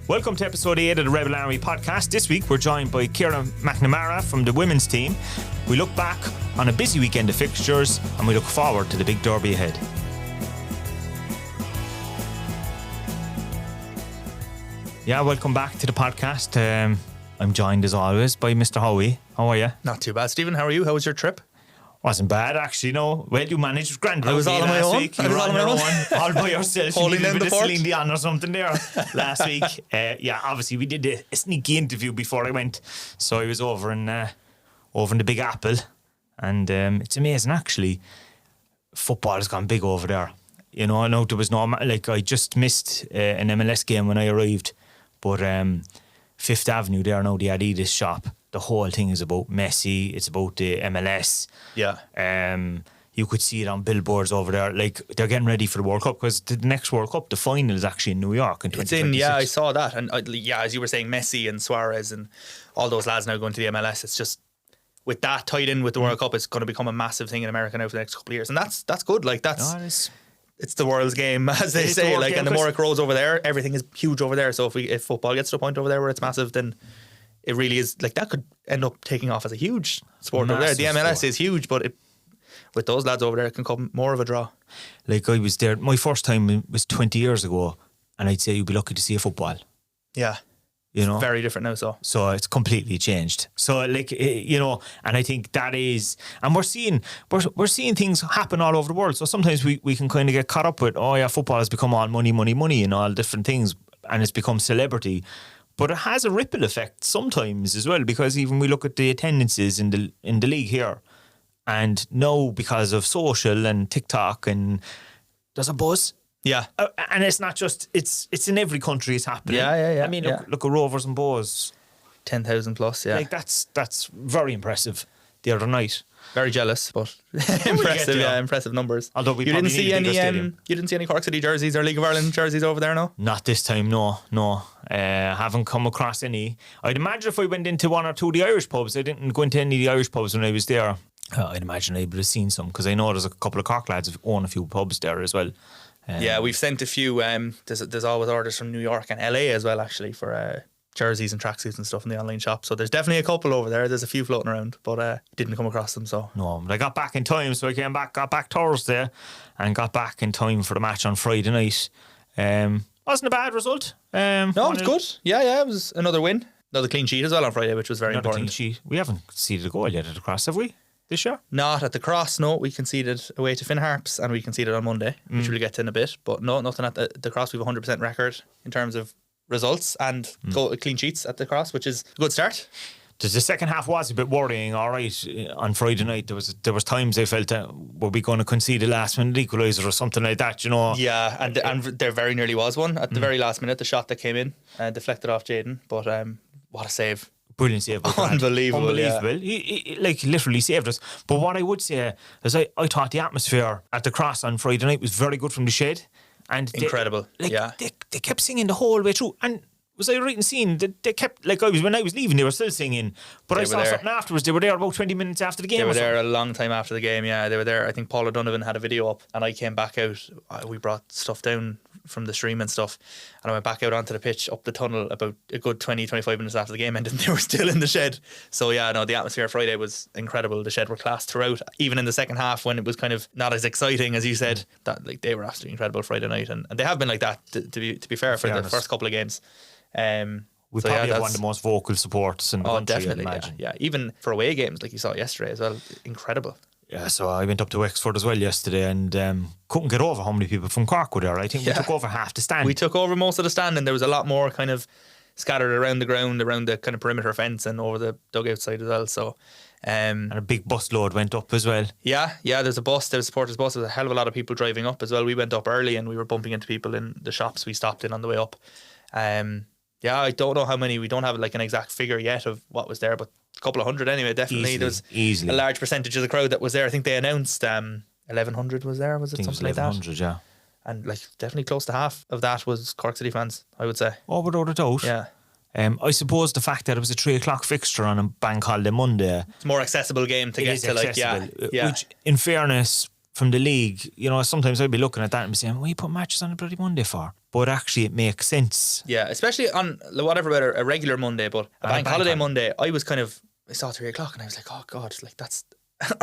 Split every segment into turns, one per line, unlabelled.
Welcome to episode 8 of the Rebel Army podcast. This week we're joined by Ciara McNamara from the women's team. We look back on a busy weekend of fixtures and we look forward to the big derby ahead. Yeah, welcome back to the podcast. I'm joined as always by Mr. Howey. How are you?
Not too bad, Stephen. How are you? How was your trip?
Wasn't bad, actually, no. Well, you managed grand.
I was all on my own.
Week. You were on your own. All by yourself.
Holding down the fort.
Celine Dion or something there last week. Yeah, obviously we did a sneaky interview before I went. So I was over in the Big Apple. And it's amazing, actually. Football has gone big over there. You know, I know there was no... Like, I just missed an MLS game when I arrived. But Fifth Avenue there now, the Adidas shop. The whole thing is about Messi. It's about the MLS.
Yeah.
You could see it on billboards over there. Like, they're getting ready for the World Cup because the next World Cup, the final is actually in New York in 2026.
Yeah, I saw that. And as you were saying, Messi and Suarez and all those lads now going to the MLS. It's just, with that tied in with the World Cup, it's going to become a massive thing in America now for the next couple of years. And that's good. Like, it's the world's game, as they say. Like, and the more it grows over there, everything is huge over there. So if football gets to a point over there where it's massive, then it really is, like, that could end up taking off as a huge sport over there. The MLS is huge, but with those lads over there, it can come more of a draw.
Like, I was there, my first time was 20 years ago, and I'd say you'd be lucky to see a football.
Yeah.
You know?
It's very different now,
So it's completely changed. So, like, you know, and I think that is, and we're seeing things happen all over the world. So sometimes we can kind of get caught up with, oh yeah, football has become all money and all different things, and it's become celebrity. But it has a ripple effect sometimes as well, because even we look at the attendances in the league here, and now because of social and TikTok, and there's a buzz.
Yeah.
And it's not just, it's in every country it's happening.
Yeah.
I mean, look at Rovers and Bows.
10,000 plus, yeah.
Like, that's very impressive the other night.
Very jealous, but impressive, impressive numbers.
Although you
didn't see any Cork City jerseys or League of Ireland jerseys over there, no?
Not this time, no. Haven't come across any. I'd imagine if I went into one or two of the Irish pubs, I didn't go into any of the Irish pubs when I was there. I'd imagine I would have seen some, because I know there's a couple of Cork lads who own a few pubs there as well.
Yeah, we've sent a few. There's always orders from New York and LA as well, actually, for jerseys and tracksuits and stuff in the online shop. So there's definitely a couple over there. There's a few floating around, but didn't come across them. So
no, but I got back in time, so I got back Thursday, and got back in time for the match on Friday night. Wasn't a bad result.
No, it was good. Yeah, it was another win, another clean sheet as well on Friday, which was very important.
Clean sheet. We haven't conceded a goal yet at the Cross, have we? This year?
Not at the Cross, no. We conceded away to Finn Harps, and we conceded on Monday, which we'll get to in a bit. But no, nothing at the Cross. We have a 100% record in terms of results and clean sheets at the Cross, which is a good start.
The second half was a bit worrying, all right. On Friday night, there was times I felt were we going to concede a last minute equaliser or something like that, you know?
Yeah, and there very nearly was one at the very last minute. The shot that came in deflected off Jaden, but what a save!
Brilliant save.
Unbelievable.
Yeah. He literally saved us. But what I would say is I thought the atmosphere at the Cross on Friday night was very good from the shed. And
incredible.
They kept singing the whole way through. And was I right in seeing that they kept, like, when I was leaving, they were still singing. But I saw something afterwards. They were there about 20 minutes after the game.
They were there a long time after the game, yeah. They were there. I think Paul O'Donovan had a video up, and I came back out. We brought stuff down from the stream and stuff, and I went back out onto the pitch up the tunnel about a good 20-25 minutes after the game ended, and they were still in the shed. So yeah, no, the atmosphere Friday was incredible. The shed were class throughout, even in the second half when it was kind of not as exciting as you said. That, like, they were absolutely incredible Friday night, and they have been like that to be fair for the first couple of games.
We probably have one of the most vocal supports in the country,
definitely,
I'd imagine.
Yeah, even for away games like you saw yesterday as well, incredible.
Yeah, so I went up to Wexford as well yesterday, and couldn't get over how many people from Cork were there. I think we took over half the stand.
We took over most of the stand, and there was a lot more kind of scattered around the ground, around the kind of perimeter fence and over the dugout side as well. So,
and a big bus load went up as well.
Yeah, there's a supporters bus. There's a hell of a lot of people driving up as well. We went up early and we were bumping into people in the shops we stopped in on the way up. Yeah, I don't know how many. We don't have like an exact figure yet of what was there, but a couple of hundred anyway. Definitely, there was a large percentage of the crowd that was there. I think they announced 1,100 was there. Was it something like that?
1,100, yeah.
And like definitely close to half of that was Cork City fans, I would say.
Oh, without a doubt.
Yeah.
I suppose the fact that it was a 3 o'clock fixture on a bank holiday Monday.
It's a more accessible game to get to, like, yeah.
Which, in fairness, from the league, you know, sometimes I'd be looking at that and be saying, "Why you put matches on a bloody Monday for?" But actually, it makes sense.
Yeah, especially on whatever about a regular Monday, but a bank holiday Monday, I saw 3 o'clock and I was like, "Oh God, like that's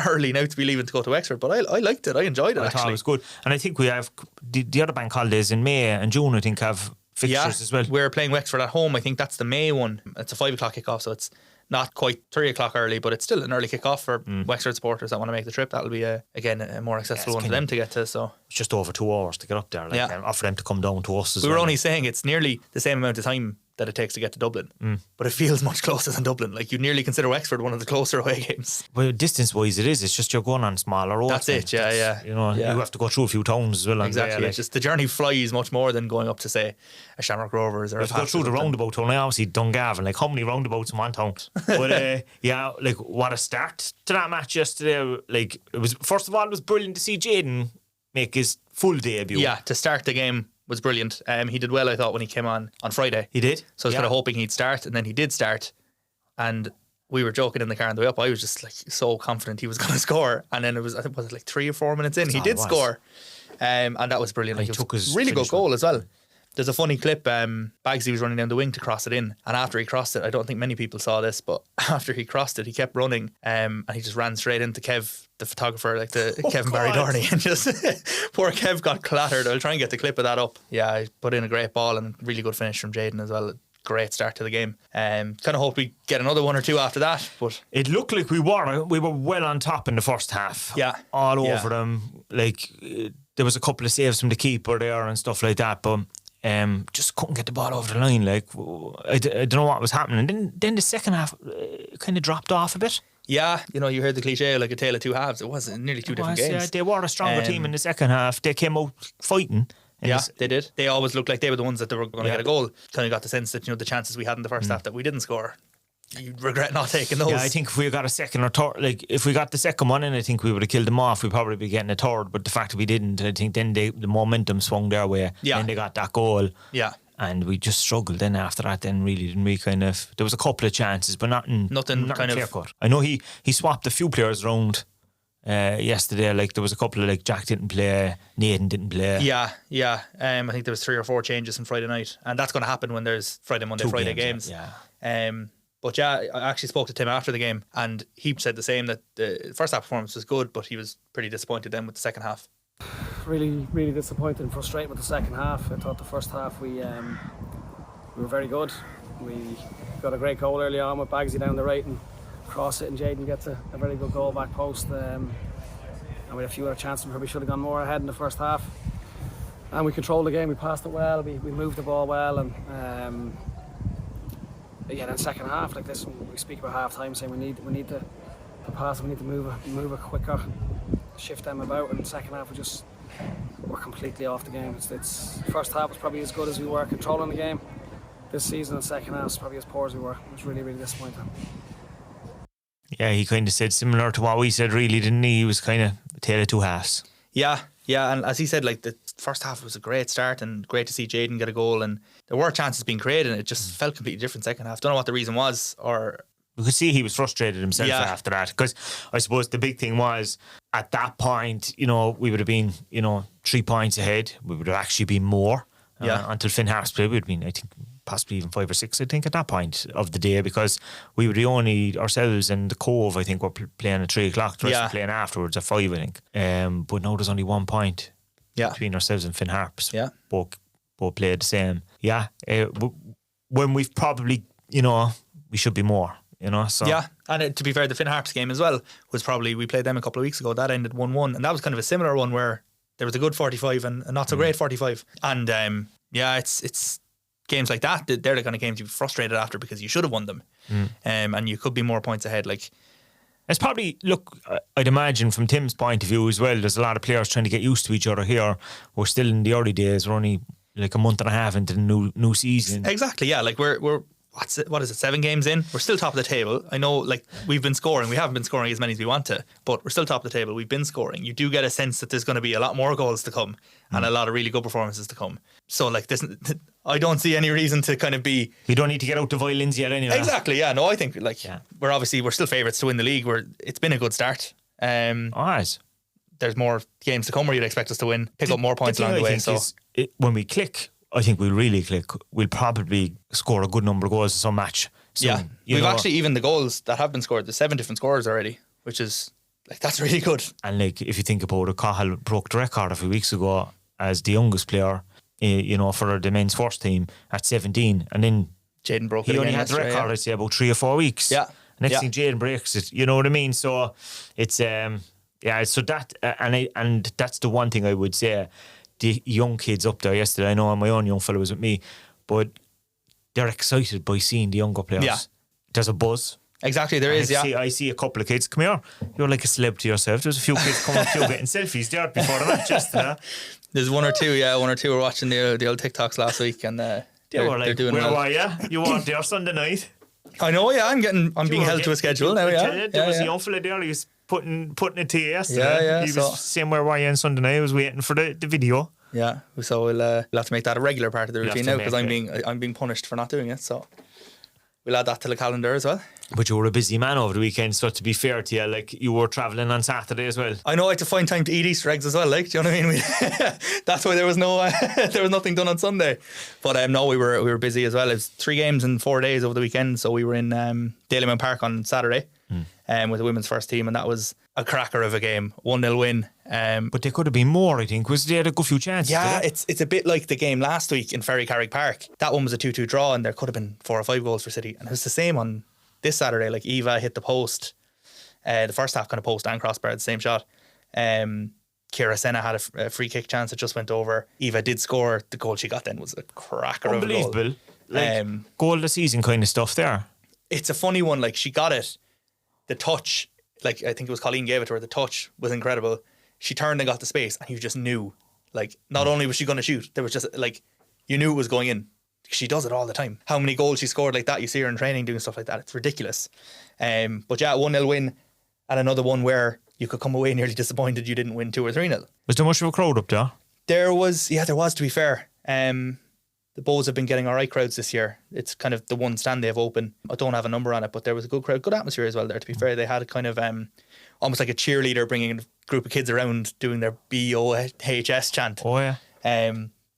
early now to be leaving to go to Wexford." But I liked it. I enjoyed it. I thought
it was good, and I think we have the other bank holidays in May and June. I think have fixtures as well.
We're playing Wexford at home. I think that's the May one. It's a 5 o'clock kickoff, so it's not quite 3 o'clock early, but it's still an early kickoff for Wexford supporters that want to make the trip. That'll be again a more accessible one for them to get to. So
it's just over 2 hours to get up there. For them to come down to us as well.
We were only saying it's nearly the same amount of time that it takes to get to Dublin, but it feels much closer than Dublin. Like, you'd nearly consider Wexford one of the closer away games.
Well, distance wise it is. It's just you're going on smaller roads.
That's it. Yeah.
You know, you have to go through a few towns as well.
Exactly. It's just the journey flies much more than going up to, say, a Shamrock Rovers or
you have to go through the roundabout town. I obviously Dungarvan, like how many roundabouts in one town? But like what a start to that match yesterday. Like, it was, first of all, it was brilliant to see Jayden make his full debut.
Yeah, to start the game was brilliant. He did well, I thought, when he came on Friday.
He did.
So I was kind of hoping he'd start, and then he did start. And we were joking in the car on the way up. I was just like so confident he was going to score, and then was it like 3 or 4 minutes in, he did score, and that was brilliant. Like,
he took his
really good goal as well. There's a funny clip. Bagsy was running down the wing to cross it in, and after he crossed it, I don't think many people saw this, but after he crossed it, he kept running, and he just ran straight into Kev, the photographer, like Kevin Barry Dorney, and just poor Kev got clattered. I'll try and get the clip of that up. Yeah, he put in a great ball and really good finish from Jayden as well. Great start to the game. Kind of hope we get another 1 or 2 after that, but
it looked like we were well on top in the first half.
Yeah,
all over them. Like, there was a couple of saves from the keeper there and stuff like that, but just couldn't get the ball over the line. Like, I don't know what was happening. Then the second half kind of dropped off a bit.
Yeah, you know, you heard the cliche, like a tale of two halves. It was nearly two different games.
Yeah, they were a stronger team in the second half. They came out fighting.
Yeah, they did. They always looked like they were the ones that they were going to get a goal. Kind of got the sense that, you know, the chances we had in the first half that we didn't score, you'd regret not taking those.
Yeah, I think if we got a second or third, like if we got the second one in, I think we would have killed them off. We'd probably be getting a third, but the fact that we didn't, I think then the momentum swung their way.
Yeah.
Then they got that goal.
Yeah.
And we just struggled then after that. Then really, didn't we? Kind of, there was a couple of chances, but nothing kind of clear-cut. I know he swapped a few players around yesterday. Like, there was a couple of, like, Jack didn't play, Nathan didn't play.
Yeah. I think there was 3 or 4 changes on Friday night, and that's going to happen when there's Friday games.
Yeah.
But yeah, I actually spoke to Tim after the game, and he said the same, that the first half performance was good, but he was pretty disappointed then with the second half.
Really, really disappointed and frustrated with the second half. I thought the first half we were very good. We got a great goal early on with Bagsy down the right and cross it, and Jayden gets a very good goal back post. And we had a few other chances where we should have gone more ahead in the first half. And we controlled the game. We passed it well. We moved the ball well. And again, in the second half, like this, we speak about half time, saying we need to pass. We need to move it quicker, shift them about. And the second half, we're completely off the game. It's first half was probably as good as we were controlling the game this season, and second half was probably as poor as we were. It was really, really disappointing.
Yeah, he kind of said similar to what we said, really, didn't he? He was kind of a tale of two halves.
Yeah, and as he said, like, the first half was a great start and great to see Jayden get a goal, and there were chances being created, and it just felt completely different second half. Don't know what the reason was, or
we could see he was frustrated himself after that, because I suppose the big thing was at that point, you know, we would have been, 3 points ahead. We would have actually been more until Finn Harps played. We would have been, I think, possibly even 5 or 6, I think, at that point of the day, because we were the only, ourselves and the Cove, I think, were playing at 3 o'clock. The rest were playing afterwards at 5, I think. But now there's only 1 point between ourselves and Finn Harps.
Yeah.
Both played the same. Yeah. When we've probably, we should be more. So.
Yeah, and to be fair, the Finn Harps game as well was probably, we played them a couple of weeks ago, that ended 1-1, and that was kind of a similar one where there was a good 45 and a not so great 45, and it's games like that, they're the kind of games you'd be frustrated after because you should have won them, and you could be more points ahead. Like,
it's probably, look, I'd imagine from Tim's point of view as well, there's a lot of players trying to get used to each other here. We're still in the early days, we're only like a month and a half into the new season.
Exactly, yeah, like we're what is it, 7 games in? We're still top of the table. I know, like, we've been scoring. We haven't been scoring as many as we want to, but we're still top of the table. We've been scoring. You do get a sense that there's going to be a lot more goals to come and a lot of really good performances to come. So, like, this, I don't see any reason to kind of be...
You don't need to get out the violins yet anyway.
Exactly, yeah. No, I think, like, we're still favourites to win the league. It's been a good start.
Alright.
there's more games to come where you'd expect us to win, pick up more points along the way. So
when we click, I think we'll really click. We'll probably score a good number of goals in some match soon.
Yeah, we've actually, even the goals that have been scored, there's 7 different scorers already, which is like, that's really good.
And like, if you think about it, Cahill broke the record a few weeks ago as the youngest player, for the men's first team at 17, and then
Jaden broke it.
He only had the record, I'd say, about 3 or 4 weeks.
Yeah.
Next thing, Jaden breaks it. You know what I mean? So it's so that and that's the one thing I would say. The young kids up there yesterday, I know my own young fellow was with me, but they're excited by seeing the younger players.
Yeah.
There's a buzz.
Exactly, there is.
I see a couple of kids. Come here, you're like a celeb to yourself. There's a few kids coming up to you getting selfies there before the match yesterday.
There's one or two were watching the old TikToks last week, and
they were like,
doing
where
well.
were you? You weren't there Sunday night.
I know, yeah. I'm being held to a schedule now. Yeah,
there was a young fella there. He was putting it to you yesterday.
Yeah.
He was saying, where were you on Sunday night? I was waiting for the video.
Yeah, so we'll have to make that a regular part of the routine now, because I'm being punished for not doing it. So we'll add that to the calendar as well.
But you were a busy man over the weekend, so to be fair to you, like, you were travelling on Saturday as well.
I know, I had to find time to eat Easter eggs as well, like, do you know what I mean? That's why there was nothing done on Sunday. But no, we were busy as well. It was 3 games in 4 days over the weekend, so we were in Dalymount Park on Saturday with the women's first team, and that was a cracker of a game, 1-0 win.
But there could have been more, I think. They had a good few chances.
Yeah, it's a bit like the game last week in Ferry Carrick Park. That one was a 2-2 draw, and there could have been 4 or 5 goals for City, and it was the same on this Saturday. Like, Eva hit the post, the first half kind of post and crossbar, the same shot. Ciara Senna had a free kick chance that just went over. Eva did score. The goal she got then was a cracker of a goal.
Unbelievable. Like, goal of the season kind of stuff there.
It's a funny one. Like, she got it. The touch, like, I think it was Colleen gave it to her. The touch was incredible. She turned and got the space, and you just knew, like, not only was she going to shoot, there was just, like, you knew it was going in. She does it all the time. How many goals she scored like that? You see her in training doing stuff like that. It's ridiculous. But yeah, 1-0 win, and another one where you could come away nearly disappointed you didn't win 2 or 3-0.
Was there much of a crowd up there?
There was, to be fair. The Bows have been getting all right crowds this year. It's kind of the one stand they have open. I don't have a number on it, but there was a good crowd, good atmosphere as well there, to be fair. They had a kind of almost like a cheerleader bringing a group of kids around doing their BOHS chant.
Oh, yeah.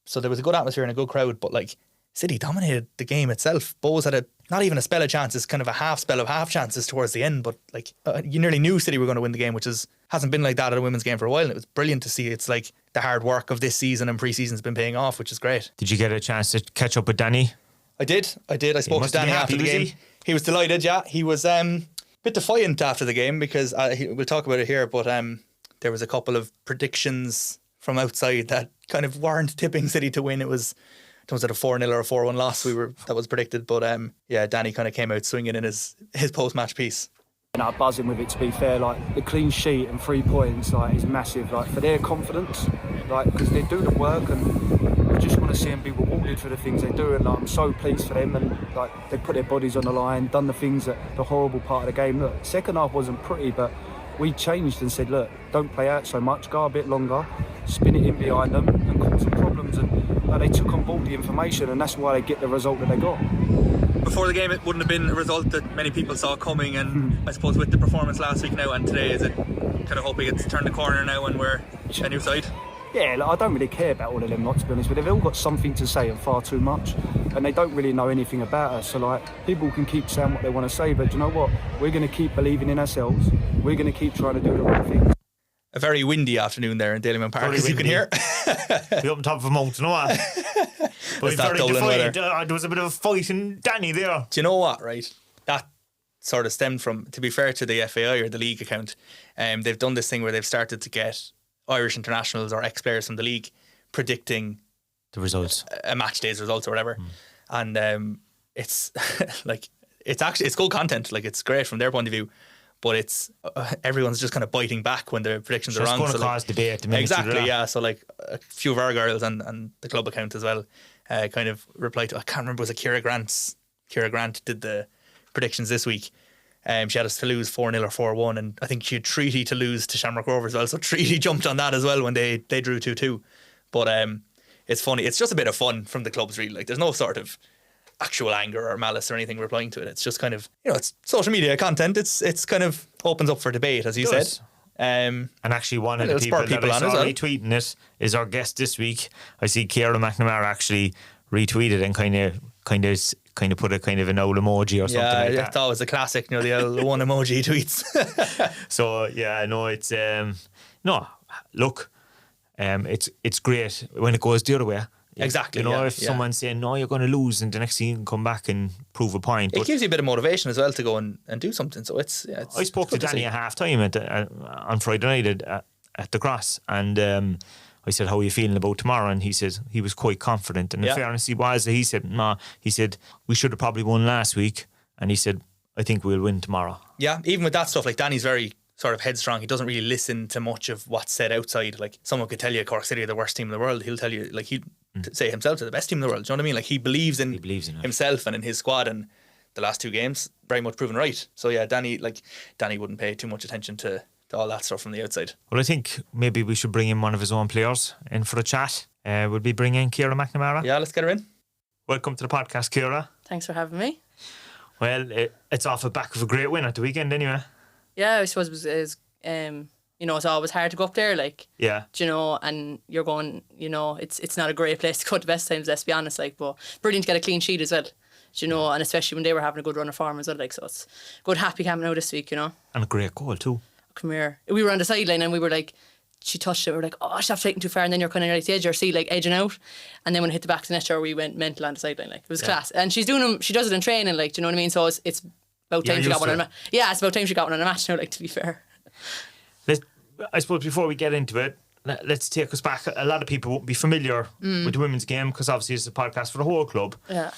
So there was a good atmosphere and a good crowd, but like, City dominated the game itself. Bows had not even a spell of chances, kind of a half spell of half chances towards the end, but like, you nearly knew City were going to win the game, which hasn't been like that at a women's game for a while, and it was brilliant to see. It's like the hard work of this season and pre-season's been paying off, which is great.
Did you get a chance to catch up with Danny?
I did. I spoke to Danny after the game. He was delighted, yeah. He was a bit defiant after the game, because we'll talk about it here, but there was a couple of predictions from outside that kind of weren't tipping City to win. It was a 4-0 or a 4-1 loss that was predicted, but Danny kind of came out swinging in his post-match piece.
Buzzing with it, to be fair. Like, the clean sheet and 3 points, like, is massive, like, for their confidence, like, because they do the work, and I just want to see them be rewarded for the things they do, and like, I'm so pleased for them, and like, they put their bodies on the line, done the things that the horrible part of the game. Look, second half wasn't pretty, but we changed and said, look, don't play out so much, go a bit longer, spin it in behind them, and cause some problems, and they took on board the information, and that's why they get the result that they got.
Before the game, it wouldn't have been a result that many people saw coming, and I suppose with the performance last week now and today, is it kind of hoping it's turned the corner now and we're a new side?
Yeah, like, I don't really care about all of them, not to be honest, but they've all got something to say and far too much, and they don't really know anything about us. So like, people can keep saying what they want to say, but do you know what? We're going to keep believing in ourselves. We're going to keep trying to do the right things.
A very windy afternoon there in Dalymount Park, as you can hear.
We're up on top of a mountain, what? But
it's that Dublin weather.
There was a bit of a fight in Danny there.
Do you know what, right? That sort of stemmed from, to be fair to the FAI or the league account, they've done this thing where they've started to get Irish internationals or ex-players from the league predicting
the results,
a match day's results or whatever. And it's like, it's good content. Like, it's great from their point of view. But it's everyone's just kind of biting back when the predictions are wrong.
It's going to cause debate. The
exactly, yeah. So like, a few of our girls and the club account as well kind of replied to, I can't remember, was it Ciara Grant? Ciara Grant did the predictions this week. She had us to lose 4-0 or 4-1, and I think she had Treaty to lose to Shamrock Rovers as well. So Treaty jumped on that as well when they drew 2-2. But it's funny. It's just a bit of fun from the clubs, really. Like, there's no sort of actual anger or malice or anything replying to it. It's just kind of, it's social media content. It's kind of opens up for debate, as you said.
And actually, one of the
It'll spur
people that I
people
saw
on as
retweeting it is our guest this week. I see Ciara McNamara actually retweeted and kind of put a kind of an owl emoji or something like that.
I thought it was a classic, you know, the old one emoji tweets.
So yeah, no, it's no. Look, it's great when it goes the other way.
Exactly.
You know,
yeah,
if someone's saying, no, you're going to lose, and the next thing you can come back and prove a point.
It gives you a bit of motivation as well to go and do something. So it's
I spoke to Danny at half time on Friday night at the Cross, and I said, how are you feeling about tomorrow? And he said he was quite confident. And in fairness, he said, no, he said, we should have probably won last week. And he said, I think we'll win tomorrow. Yeah,
even with that stuff, like Danny's very sort of headstrong. He doesn't really listen to much of what's said outside. Like someone could tell you Cork City are the worst team in the world. He'll tell you, like he'd say himself they're the best team in the world. Do you know what I mean? Like he believes in himself and in his squad, and the last 2 games very much proven right. So yeah, Danny wouldn't pay too much attention to all that stuff from the outside.
Well, I think maybe we should bring in one of his own players in for a chat. Would we bring in Ciara McNamara?
Yeah, let's get her in.
Welcome to the podcast, Ciara.
Thanks for having me.
Well, it's off the back of a great win at the weekend anyway.
Yeah, I suppose it was you know, it's always hard to go up there, like,
yeah,
you know, and you're going, you know, it's not a great place to go to best times, let's be honest, like, but brilliant to get a clean sheet as well, you know, and especially when they were having a good run of form as well, like, so it's good, happy coming out this week, you know.
And a great goal too.
Come here. We were on the sideline and we were like, she touched it, we were like, oh, she's not taking too far, and then you're kind of near the edge, or see, like, edging out, and then when it hit the back of the net, we went mental on the sideline, like, it was class. And she does it in training, like, do you know what I mean? So it's about time she got one on a match. Yeah, it's about time she got one on a match now, like, to be fair.
I suppose before we get into it, let's take us back. A lot of people won't be familiar with the women's game because obviously it's a podcast for the whole club.
Yeah.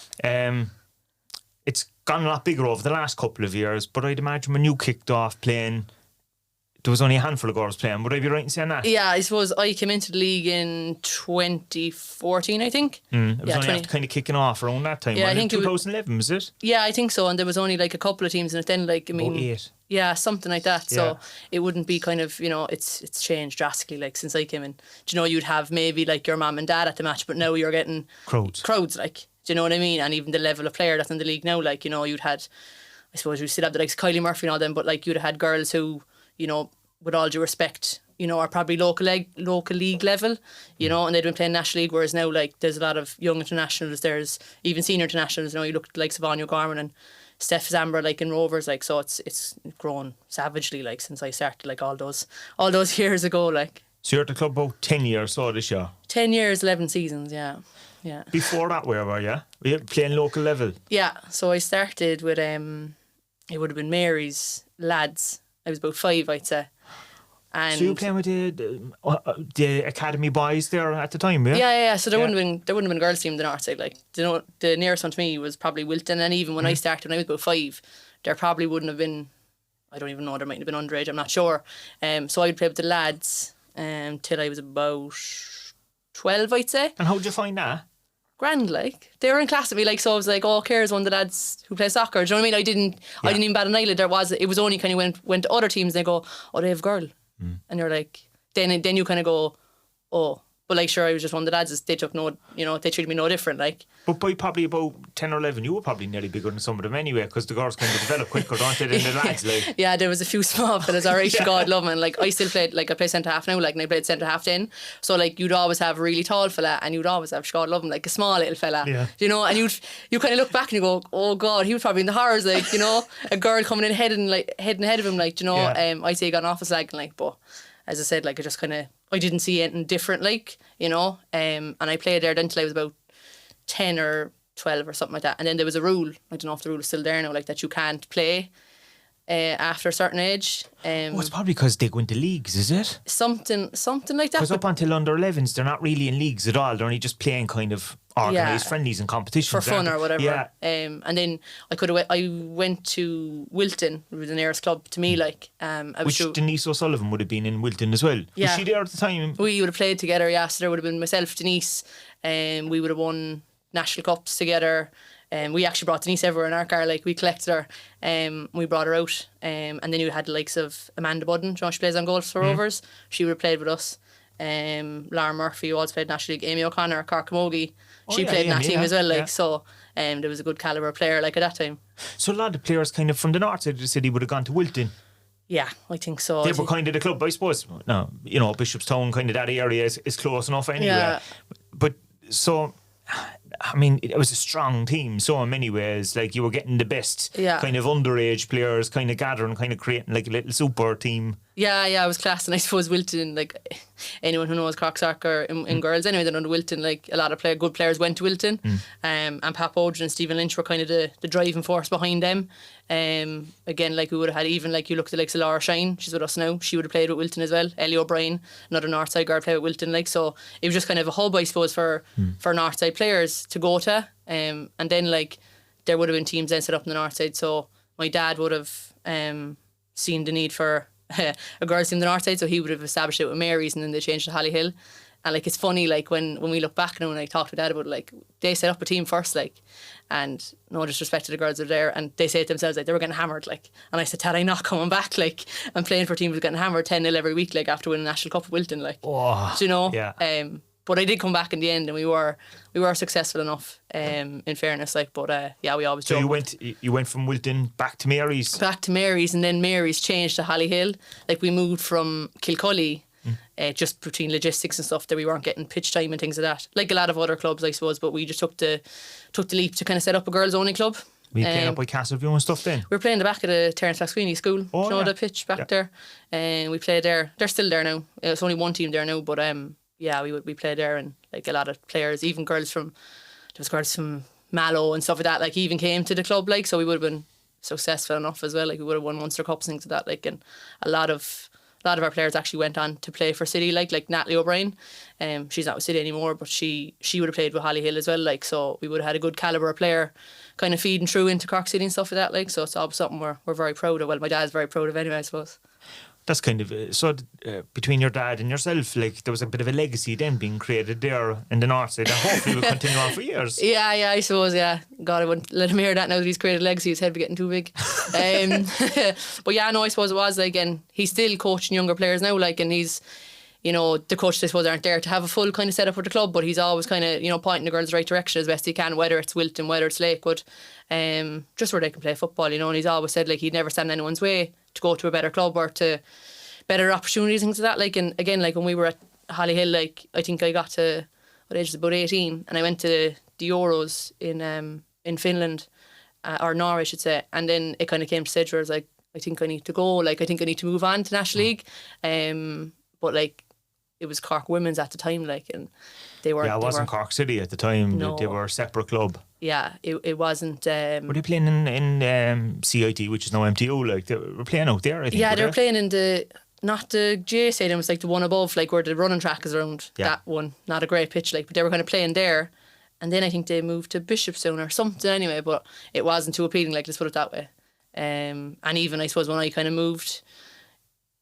It's gotten a lot bigger over the last couple of years, but I'd imagine when you kicked off playing, there was only a handful of girls playing. Would I be right in saying that?
Yeah, I suppose I came into the league in 2014, I think.
It was only after kind of kicking off around that time.
Yeah, I think
2011, was it?
Yeah, I think so. And there was only like a couple of teams in it then, like, I mean,
8.
Yeah, something like that. So it wouldn't be kind of, you know, it's changed drastically, like, since I came in. Do you know, you'd have maybe like your mum and dad at the match, but now you're getting crowds, like, do you know what I mean? And even the level of player that's in the league now, like, you know, you'd had, I suppose you still have the likes of Kylie Murphy and all them, but like you'd have had girls who, you know, with all due respect, you know, are probably local league level, you know, and they'd been playing National League, whereas now, like, there's a lot of young internationals, there's even senior internationals, you know, you look at like Savannah O'Gorman and Steph Zambra, like, in Rovers, like, so it's grown savagely, like, since I started, like, all those years ago, like.
So you're at the club about 10 years, so this year?
10 years, 11 seasons, yeah.
Before that, where were you? Were you playing local level? Yeah,
so I started with, it would have been Mary's lads. I was about 5, I'd say. And
so you were playing with the academy boys there at the time, yeah?
Yeah. So there wouldn't have been a girls' team in the north side. Like, you know, the nearest one to me was probably Wilton, and even when I started, when I was about 5, there probably wouldn't have been. I don't even know. There might have been underage. I'm not sure. So I would play with the lads till I was about 12, I'd say.
And how did you find that?
Grand, like, they were in class with me, like, so I was like, oh, Ciara's one of the lads who play soccer. Do you know what I mean? I didn't even bat an eyelid. It was only kind of went to other teams and they go, oh, they have a girl. And you're like, then you kind of go, oh, but like, sure, I was just one of the lads. They took no, you know, they treated me no different, like.
But by probably about 10 or 11, you were probably nearly bigger than some of them anyway, because the girls kind of develop quicker, don't they, than the lads, like.
Yeah, there was a few small fellas, alright, God love them. And like, I still played, like, I play centre half now, like, and I played centre half then. So like, you'd always have a really tall fella, and you'd always have, God love him, like a small little fella, you know, and you kind of look back and you go, oh God, he was probably in the horrors, like, you know, a girl coming in head and ahead of him, like, you know, I'd say he got an awful slag, like, but as I said, like, I didn't see anything different, like, you know, and I played there until I was about 10 or 12 or something like that. And then there was a rule, I don't know if the rule is still there now, like, that you can't play after a certain age.
It's probably because they go into leagues, is it?
Something like that.
Because up until under 11s, they're not really in leagues at all. They're only just playing kind of organised friendlies and competitions.
For fun or whatever.
Yeah.
And then I went to Wilton, it was the nearest club to me, like.
Which Denise O'Sullivan would have been in Wilton as well.
Yeah.
Was she there at the time?
We would have played together, yeah. So there would have been myself, Denise, and we would have won national cups together. We actually brought Denise everywhere in our car, like, we collected her, we brought her out, and then you had the likes of Amanda Budden, you know, she plays on goals for Rovers, she would have played with us. Laura Murphy, who also played National League, Amy O'Connor, Cork Camogie, she played in that team as well, like, so there was a good calibre player, like, at that time.
So a lot of players kind of from the north side of the city would have gone to Wilton.
Yeah, I think so.
They were kind of the club, I suppose. No, Bishopstown, kind of that area is close enough anyway.
Yeah.
But so, I mean, it was a strong team. So in many ways, like you were getting the best kind of underage players, kind of gathering, kind of creating like a little super team.
Yeah, it was class, and I suppose Wilton, like anyone who knows Cork soccer in girls anyway, they know Wilton, like a lot of good players went to Wilton, and Pat Bodger and Stephen Lynch were kind of the driving force behind them. Again, like we would have had, even like you looked at like Laura Shine, she's with us now, she would have played with Wilton as well. Ellie O'Brien, another Northside girl, played with Wilton, like, so it was just kind of a hub, I suppose, for Northside players to go to, and then like there would have been teams then set up in the Northside, so my dad would have seen the need for a girls team in the Northside, so he would have established it with Mary's, and then they changed to Hollyhill. And like it's funny, like when we look back now, when I talked to Dad about it, like they set up a team first, like, and no disrespect to the girls that are there, and they say to themselves like they were getting hammered, like, and I said, Dad, I'm not coming back, like I'm playing for a team who's getting hammered 10-0 every week, like after winning the National Cup with Wilton, like, do you know?
Yeah.
But I did come back in the end, and we were successful enough. In fairness, like, but we always.
So you went from Wilton back to Mary's.
Back to Mary's, and then Mary's changed to Hollyhill. Like we moved from Kilcully, just between logistics and stuff, that we weren't getting pitch time and things like that. Like a lot of other clubs, I suppose. But we just took the leap to kind of set up a girls only club.
Were you playing up by Castleview and stuff then?
We were playing the back of the Terence Flaxqueenie school.
Oh,
you know, the pitch back there, and we played there. They're still there now. It's only one team there now, but we played there, and like a lot of players, even girls from Mallow and stuff like that, like even came to the club, like, so we would have been successful enough as well, like we would have won Munster Cups and things like that, like, and a lot of our players actually went on to play for City, like Natalie O'Brien, she's not with City anymore, but she would have played with Hollyhill as well, like, so we would have had a good calibre of player kind of feeding through into Cork City and stuff like that, like, so it's always something we're very proud of. Well, my dad's very proud of anyway, I suppose.
That's kind of between your dad and yourself, like there was a bit of a legacy then being created there in the North Side that hopefully will continue on for years.
Yeah, I suppose, yeah. God, I wouldn't let him hear that now that he's created a legacy. His head be getting too big. But yeah, no, I suppose it was, like, and he's still coaching younger players now, like, and he's, the coaches, I suppose, aren't there to have a full kind of setup with the club, but he's always kind of, pointing the girls the right direction as best he can, whether it's Wilton, whether it's Lakewood, just where they can play football, and he's always said, like, he'd never stand in anyone's way to go to a better club or to better opportunities, things like that. Like, and again, like when we were at Hollyhill, like I think I got to, what age was it, about 18, and I went to the Euros in Finland, or Norway I should say, and then it kind of came to stage where I was like, I think I need to go, like I think I need to move on to National League, but like it was Cork Women's at the time, like, and they weren't.
Yeah, it wasn't Cork City at the time.
No.
They were a separate club.
Yeah, it wasn't.
Were they playing in CIT, which is now MTO? Like they were playing out there, I think.
Yeah, they were playing in not the GA stadium, it was like the one above, like where the running track is around.
Yeah.
That one, not a great pitch, like, but they were kind of playing there, and then I think they moved to Bishopstown or something anyway, but it wasn't too appealing, like, let's put it that way. And even I suppose when I kind of moved,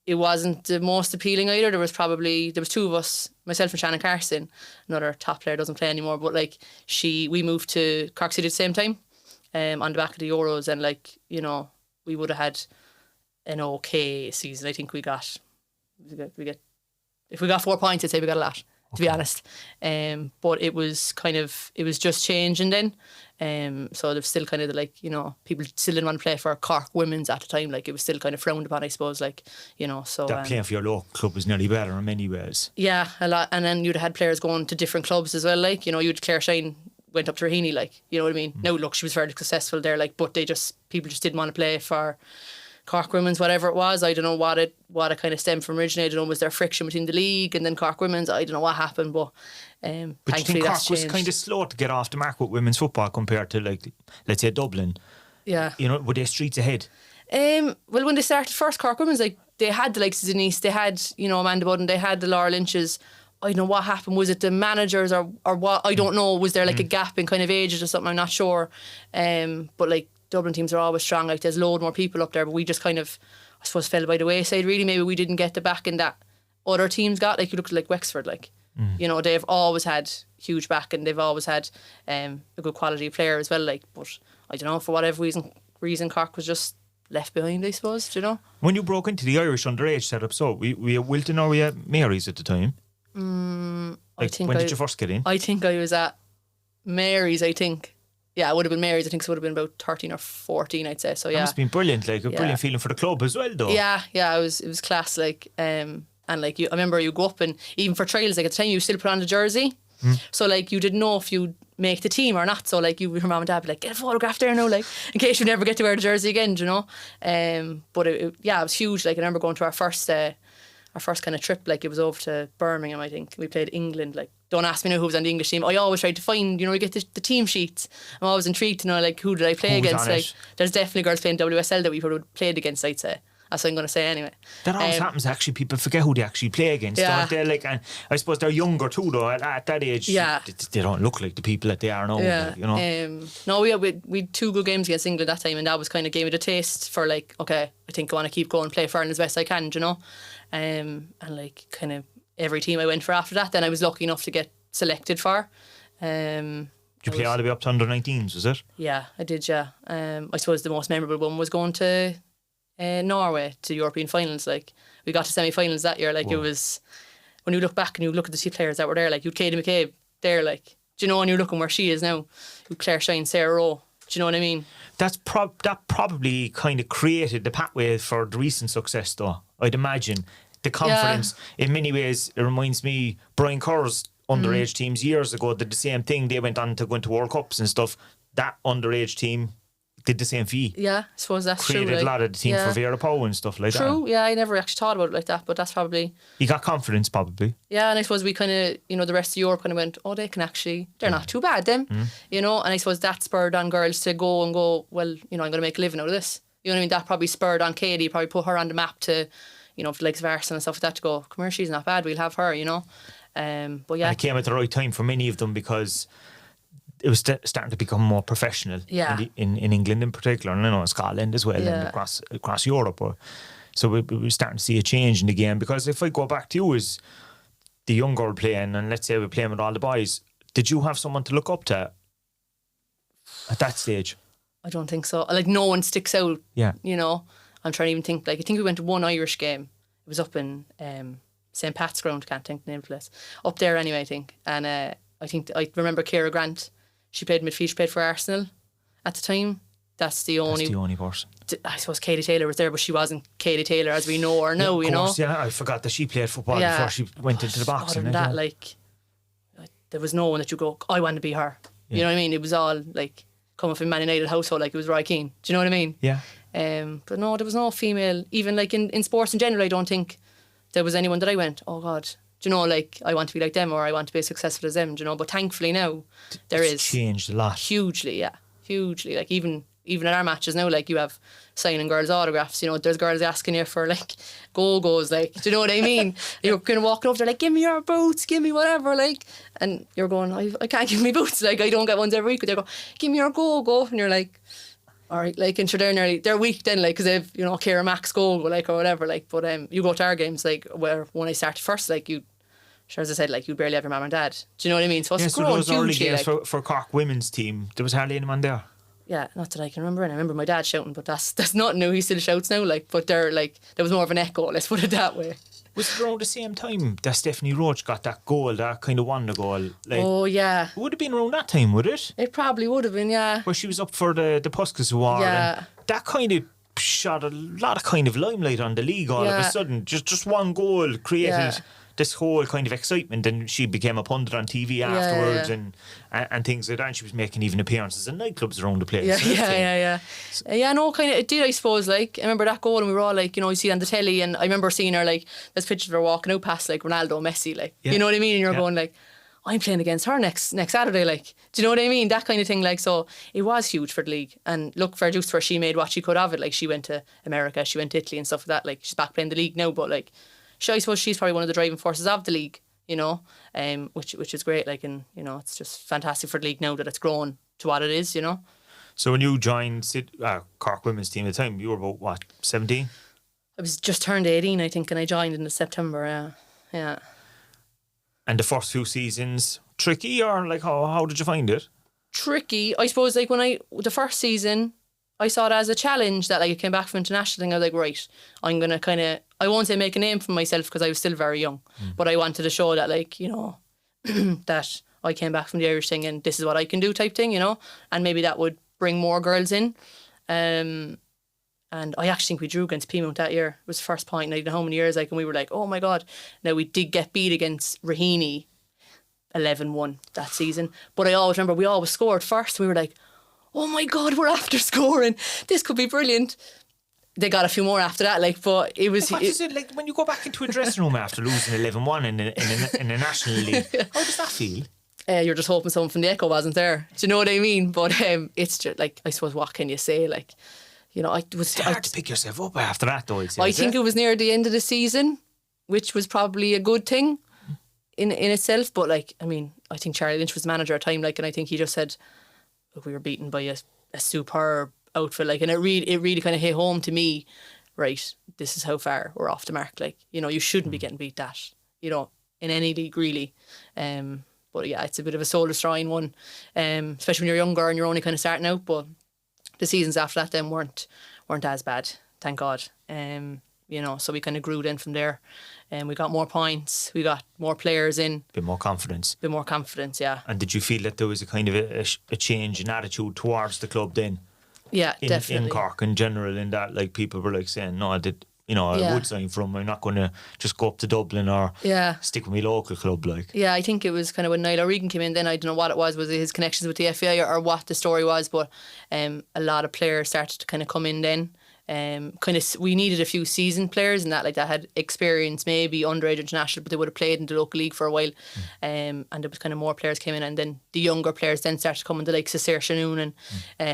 it wasn't the most appealing either. There was two of us, myself and Shannon Carson, another top player, doesn't play anymore, but like we moved to Cork City at the same time, on the back of the Euros, and like, we would have had an okay season. I think we got if we got 4 points, I'd say we got a lot, to be honest. But it was just changing then. So there's still kind of people still didn't want to play for Cork Women's at the time. Like it was still kind of frowned upon, I suppose. Like, so
that playing for your local club was nearly better in many ways.
Yeah, a lot. And then you'd have had players going to different clubs as well. Like, you'd Claire Shine went up to Raheny, like, you know what I mean? Now look, she was very successful there, like, but people just didn't want to play for Cork Women's, whatever it was. I don't know what it kind of stemmed from originally. I don't know, was there friction between the league and then Cork Women's? I don't know what happened, but
do you
thankfully
think
that's
Cork was
changed.
kind of slow to get off the mark with women's football compared to, like, let's say Dublin?
Yeah.
Were they streets ahead?
Well, when they started first, Cork Women's, like, they had the likes of Denise, they had, Amanda Budden, they had the Laura Lynches. I don't know what happened. Was it the managers or what? I don't know. Was there like a gap in kind of ages or something? I'm not sure. But like, Dublin teams are always strong. Like, there's load more people up there, but we just kind of, I suppose, fell by the wayside, really. Maybe we didn't get the backing that other teams got. Like, you look at like Wexford, like, they've always had huge backing. They've always had a good quality player as well. Like, but I don't know, for whatever reason, Cork was just left behind, I suppose. Do you know?
When you broke into the Irish underage setup, so were you at Wilton or were you at Mary's at the time?
I think
when did you first get in?
I think I was at Mary's, I think. Yeah, it would have been Mary's. I think it would have been about 13 or 14, I'd say. So yeah,
That must have been brilliant. Like a brilliant feeling for the club as well, though.
Yeah, it was class. Like, and like I remember you go up and even for trials, like at the time you still put on the jersey. So like you didn't know if you'd make the team or not. So like your mum and dad be like, get a photograph there now, like in case you never get to wear the jersey again, you know. But it was huge. Like I remember going to our first kind of trip. Like it was over to Birmingham, I think. We played England. Like don't ask me now who was on the English team. I always tried to find, you get the team sheets. I'm always intrigued to know like who did I play against. Like there's definitely girls playing WSL that we would have played against, I'd say. That's what I'm going to say anyway.
That always happens, actually. People forget who they actually play against, don't they? Like, and I suppose they're younger too, though. At that age, they don't look like the people that they are now.
Yeah.
Like,
no, we had 2 good games against England that time, and that was kind of gave me the taste for like, okay, I think I want to keep going, play for Ireland as best I can, and like kind of every team I went for after that, then I was lucky enough to get selected for.
Did you play all the way up to under 19s, was it?
Yeah, I did. Yeah, I suppose the most memorable one was going to Norway to European finals. Like we got to semi-finals that year. Like It was, when you look back and you look at the 2 players that were there, like you Katie McCabe there, like do you know, and you're looking where she is now, you Claire Shine, Sarah Rowe, do you know what I mean?
That probably kind of created the pathway for the recent success, though. I'd imagine the confidence. In many ways, it reminds me Brian Kerr's underage teams years ago did the same thing. They went on to go into World Cups and stuff. That underage team did the same fee.
Yeah, I suppose that's
created
true.
Created a lot of the team for Vera Poe and stuff like that.
True, yeah, I never actually thought about it like that, but that's probably...
You got confidence, probably.
Yeah, and I suppose we kind of, the rest of Europe kind of went, oh, they can actually, they're not too bad, them. And I suppose that spurred on girls to go, well, I'm going to make a living out of this. You know what I mean? That probably spurred on Katie, probably put her on the map to, for the likes of Arsenal and stuff like that, to go, come here, she's not bad, we'll have her, But yeah.
And it came at the right time for many of them because it was starting to become more professional in England in particular, and I know in Scotland as well, and across Europe. So we were starting to see a change in the game, because if I go back to you as the young girl playing, and let's say we're playing with all the boys, did you have someone to look up to at that stage?
I don't think so. Like no one sticks out.
Yeah.
I'm trying to even think. Like I think we went to one Irish game. It was up in St. Pat's Ground. Can't think the name of the place. Up there anyway, I think. And I remember Ciara Grant. She played midfield. She played for Arsenal at the time. That's the only
person.
I suppose Katie Taylor was there, but she wasn't Katie Taylor as we know her now.
Yeah, I forgot that she played football before she went into the boxing.
Other than that, like there was no one that you go, I want to be her. Yeah. You know what I mean? It was all like coming from Man United household, like it was Roy Keane. Do you know what I mean?
Yeah.
But no, there was no female. Even like in sports in general, I don't think there was anyone that I went, oh God. Do you know, like I want to be like them, or I want to be as successful as them. Do you know? But thankfully now it's
changed a lot.
Hugely. Like even at our matches now, like you have signing girls' autographs. There's girls asking you for like go-go's. Like, do you know what I mean? You're kind of walking over there like, give me your boots, give me whatever. Like, and you're going, I can't give me boots. Like, I don't get ones every week. But they go, give me your go-go, and you're like, all right, like, and sure they're weak then, like, because they've Ciara Max go like or whatever. Like, but you go to our games, like where when I started first, like you. Sure, as I said, like you barely have your mum and dad. Do you know what I mean? So it's grown
those early
hugely,
games for Cork women's team, there was hardly anyone there.
Yeah, not that I can remember. And I remember my dad shouting, but that's not new. He still shouts now. Like, but they're like there was more of an echo. Let's put it that way.
Was it around the same time that Stephanie Roach got that goal, that kind of won the goal? Like,
oh yeah,
it would have been around that time, would it?
It probably would have been, yeah.
Where she was up for the Puskas Award.
Yeah.
And that kind of shot a lot of kind of limelight on the league all of a sudden. Just one goal created this whole kind of excitement, and she became a pundit on TV afterwards and things like that. And she was making even appearances in nightclubs around the place.
No, kind of it did, I suppose. Like I remember that goal, and we were all like, you see it on the telly, and I remember seeing her, like there's pictures of her walking out past like Ronaldo, Messi, like you know what I mean, and you're going like, I'm playing against her next Saturday, like, do you know what I mean? That kind of thing, like, so it was huge for the league. And look, fair dues to her, she made what she could of it. Like, she went to America, she went to Italy and stuff like that. Like, she's back playing the league now, but like, I suppose she's probably one of the driving forces of the league, which is great. Like, and it's just fantastic for the league now that it's grown to what it is.
So when you joined Cork women's team at the time, you were about what, 17?
I was just turned 18, I think, and I joined in September. Yeah.
And the first few seasons, tricky, or like how did you find it?
Tricky, I suppose. Like the first season, I saw it as a challenge that like I came back from international thing. I was like, right, I'm gonna kind of, I won't say make a name for myself because I was still very young, but I wanted to show that like that I came back from the Irish thing and this is what I can do type thing, you know, and maybe that would bring more girls in. And I actually think we drew against Peamount that year. It was the first point in I don't know how many years, like, and we were like, oh my God. Now we did get beat against Raheny 11-1 that season. But I always remember we always scored first. We were like, oh my God, we're after scoring. This could be brilliant. They got a few more after that, like, but it was...
What is it like when you go back into a dressing room after losing 11-1 in the National League? How does that feel?
You're just hoping someone from the Echo wasn't there. Do you know what I mean? But it's just, like, I suppose, what can you say? Like, you know,
it's hard to pick yourself up after that, though,
I think it was near the end of the season, which was probably a good thing in itself. But, like, I mean, I think Charlie Lynch was manager at the time, like, and I think he just said, look, we were beaten by a superb outfit, like, and it really kind of hit home to me, right, this is how far we're off the mark, like, you know, you shouldn't be getting beat that, you know, in any league really. But yeah, it's a bit of a soul destroying one, especially when you're younger and you're only kind of starting out. But the seasons after that then weren't as bad, thank God. You know, so we kind of grew then from there, and we got more points, we got more players in,
bit more confidence,
yeah.
And did you feel that there was a kind of a change in attitude towards the club then?
Yeah, definitely.
In Cork in general, in that, like, people were like saying, no, I would sign for him. I'm not going to just go up to Dublin or stick with my local club, like. Yeah,
I think it was kind of when Niall O'Regan came in, then I don't know what it was it his connections with the FAI or what the story was, but a lot of players started to kind of come in then. We needed a few seasoned players and that had experience, maybe underage international, but they would have played in the local league for a while, and there was kind of more players came in, and then the younger players then started coming, the likes of Saoirse Noonan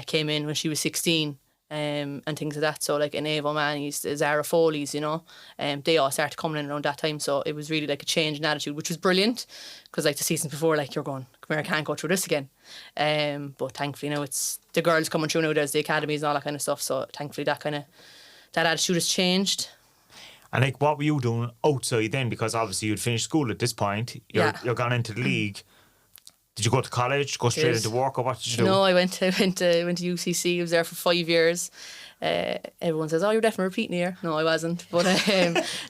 came in when she was 16, and things like that. So like an Ava O'Mahony's, Zara Foley's, you know, they all started coming in around that time. So it was really like a change in attitude, which was brilliant, because like the seasons before, like, you're going, come here, I can't go through this again. But thankfully now it's the girls coming through now, there's the academies and all that kind of stuff. So thankfully that attitude has changed.
And like, what were you doing outside then? Because obviously you'd finished school at this point. You're gone into the league. Did you go to college, go straight into work, or what did you do?
No, I went to UCC. I was there for 5 years. Everyone says, oh, you're definitely repeating here. No, I wasn't. But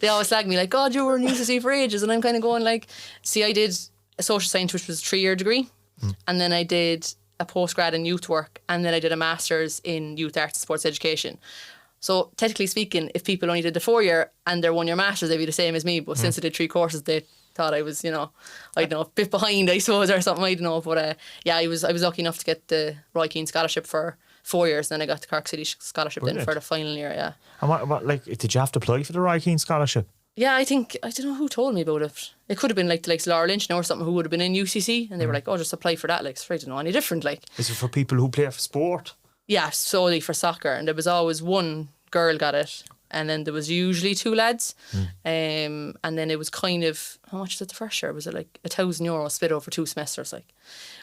they always slag me like, God, you were in UCC for ages. And I'm kind of going like, see, I did a social science, which was a 3-year degree. And then I did a postgrad in youth work. And then I did a master's in youth arts and sports education. So technically speaking, if people only did the 4-year and their 1-year master's, they'd be the same as me. But since I did 3 courses, they thought I was, you know, I don't know, a bit behind, I suppose, or something, I don't know. But I was lucky enough to get the Roy Keane scholarship for 4 years, and then I got the Cork City scholarship then for the final year, yeah.
And what, like, did you have to apply for the Roy Keane scholarship?
Yeah, I don't know who told me about it. It could have been like the likes of Laura Lynch now or something, who would have been in UCC, and they were like, oh, just apply for that. Like, I don't know any different, like.
Is it for people who play for sport?
Yeah, solely for soccer, and there was always one girl got it, and then there was usually 2 lads, and then it was kind of, how much was it the first year? Was it like €1,000 split over 2 semesters, like,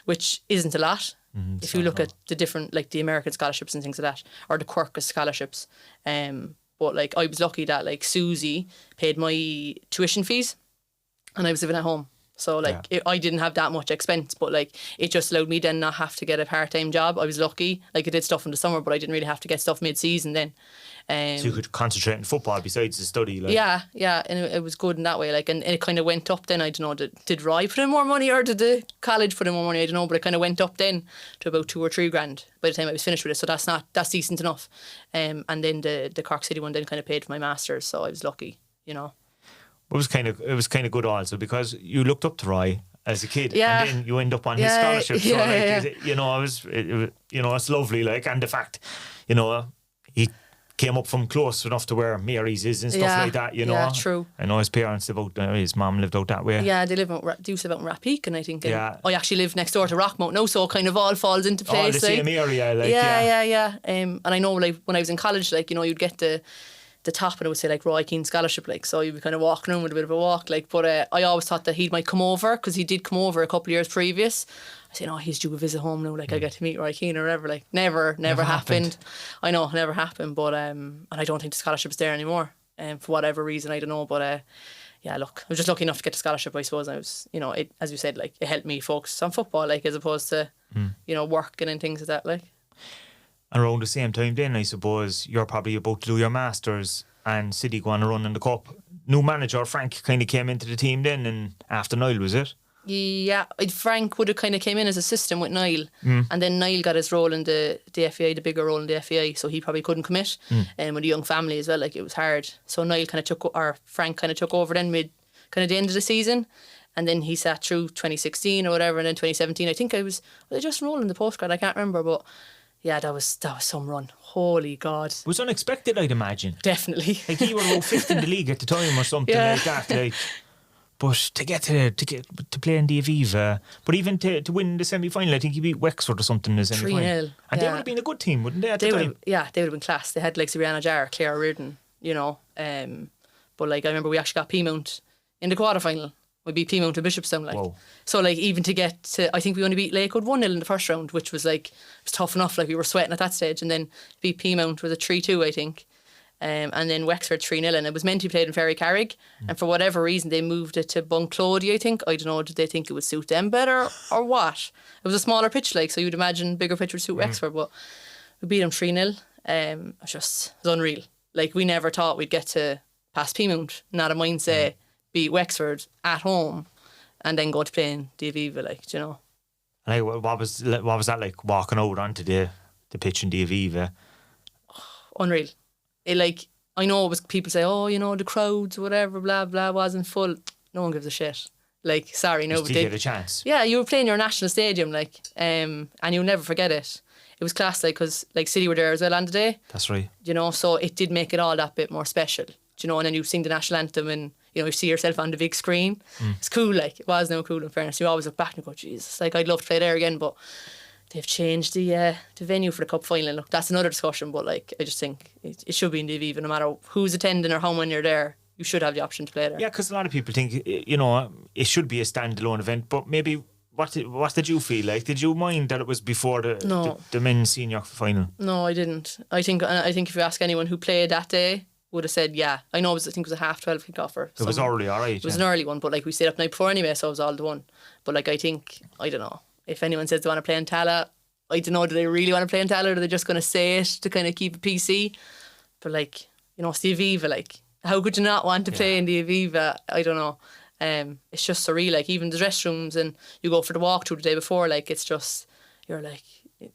which isn't a lot if you look at the different, like the American scholarships and things like that, or the Quirkus scholarships. But like, I was lucky that like Susie paid my tuition fees, and I was living at home. So like, I didn't have that much expense, but like, it just allowed me then not have to get a part-time job. I was lucky. Like, I did stuff in the summer, but I didn't really have to get stuff mid-season then.
So you could concentrate on football besides the study, like.
Yeah, and it was good in that way. Like, and it kind of went up then. I don't know, did Roy put in more money or did the college put in more money? I don't know, but it kind of went up then to about 2 or 3 grand by the time I was finished with it. So that's decent enough. And then the Cork City one then kind of paid for my masters, so I was lucky, you know.
It was kind of good also, because you looked up to Roy as a kid,
and
then you end up on his scholarship. So like, you know, it's lovely, like, and the fact, you know, he came up from close enough to where Mary's is and stuff like that, you know. Yeah,
true.
I know his parents live out there, his mum lived out that way.
Yeah, they live used to live out in Rapeek, and I think I actually live next door to Rockmount now, so it kind of all falls into place.
Oh, the same area, like.
Yeah. And I know, like, when I was in college, like, you know, you'd get the top and it would say like Roy Keane scholarship, like, so you'd be kind of walking around with a bit of a walk, like, but I always thought that he might come over, because he did come over a couple of years previous. I said, he's due a visit home now, like, I get to meet Roy Keane or whatever, like, never happened. I know, never happened, but and I don't think the scholarship's there anymore, for whatever reason, I don't know, but look, I was just lucky enough to get the scholarship, I suppose. And I was, you know, it, as you said, like, it helped me focus on football, like, as opposed to you know, working and things like that, like.
Around the same time then, I suppose, you're probably about to do your masters and City going to run in the cup. New manager Frank kind of came into the team then, and after Niall, was it?
Yeah, Frank would have kind of came in as assistant with Niall, and then Niall got his role in the FAI, the bigger role in the FAI, so he probably couldn't commit. And with a young family as well, like it was hard. So Niall Frank kind of took over then mid kind of the end of the season, and then he sat through 2016 or whatever, and then 2017. I think was I just rolling the postgrad? I can't remember, but yeah, that was some run. Holy God!
It was unexpected, I'd imagine.
Definitely.
Like he were about fifth in the league at the time or something like that. Like. But to get to play in the Aviva, but even to win the semi-final, I think he beat Wexford or something in the semi-final.
3-0.
And they would have been a good team, wouldn't they, at the time?
They would have been class. They had like Rihanna Jarr, Claire Reardon, you know. But like I remember we actually got Peamount in the quarter-final. We beat Peamount to Bishopstown. Like. Whoa. So like even to get to, I think we only beat Lakewood 1-0 in the first round, which was like, it was tough enough. Like we were sweating at that stage. And then beat Peamount with a 3-2, I think. And then Wexford 3-0, and it was meant to be played in Ferry Carrig, and for whatever reason they moved it to Bunclody, I think. I don't know, did they think it would suit them better or what? It was a smaller pitch, like, so you'd imagine bigger pitch would suit Wexford, but we beat them 3-0. It was unreal. Like, we never thought we'd get to past Peamount, not a mindset, beat Wexford at home, and then go to play in the Aviva, like, do you know.
Like, what was that like, walking out onto the pitch in the Aviva?
Unreal. It, like, I know it was, people say, oh, you know, the crowds, whatever, blah, blah, wasn't full. No one gives a shit. Like, sorry, no.
Did you get a chance?
Yeah, you were playing your national stadium, like, and you'll never forget it. It was class, like, because, like, City were there as well on the day.
That's right.
You know, so it did make it all that bit more special. You know, and then you sing the national anthem and, you know, you see yourself on the big screen. It's cool, like, it was no cool in fairness. You always look back and go, Jesus, like, I'd love to play there again, but they've changed the venue for the cup final. Look, that's another discussion, but like I just think it should be in the Aviva. No matter who's attending or how many you're there, you should have the option to play there.
Yeah, because a lot of people think, you know, it should be a standalone event, but maybe what did you feel like? Did you mind that it was before the men's senior final?
No, I didn't. I think if you ask anyone who played that day, would have said yeah. I know I think it was a 12:30 kick-off or something.
It was early, alright.
It was an early one, but like we stayed up the night before anyway, so it was all the one. But like I don't know. If anyone says they want to play in Tala, I don't know, do they really want to play in Tala, or are they just going to say it to kind of keep it PC? But like, you know, it's the Aviva, like, how could you not want to play in the Aviva? I don't know. It's just surreal, like, even the restrooms, and you go for the walk through the day before, like, it's just, you're like,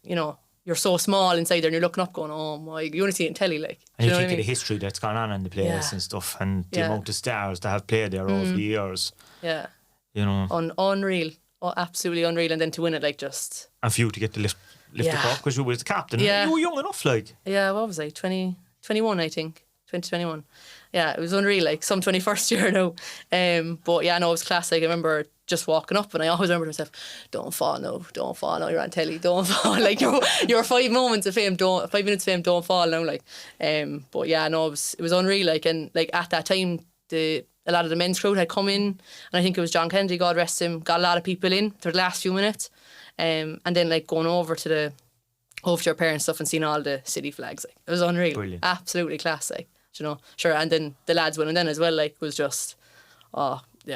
you know, you're so small inside there and you're looking up going, oh my, you only see it in telly, like.
And you think of the history that's gone on in the place and stuff, and the amount of stars that have played there over the years.
Yeah.
You know.
Unreal. Oh, absolutely unreal. And then to win it, like, just...
And for you to get to lift the cup, because you were the captain. You were young enough, like.
Yeah, what was I? 21, I think. 2021. Yeah, it was unreal, like, some 21st year now. But yeah, no, it was class. Like, I remember just walking up, and I always remember to myself, don't fall now, you're on telly, don't fall. Like, your 5 minutes of fame, don't fall now, like. But yeah, no, it was unreal, like, and like at that time, a lot of the men's crowd had come in, and I think it was John Kennedy, God rest him, got a lot of people in for the last few minutes, and then like going over to your parents' stuff and seeing all the city flags, like, it was unreal. Brilliant. Absolutely class, like, you know, sure. And then the lads winning then as well, like, was just,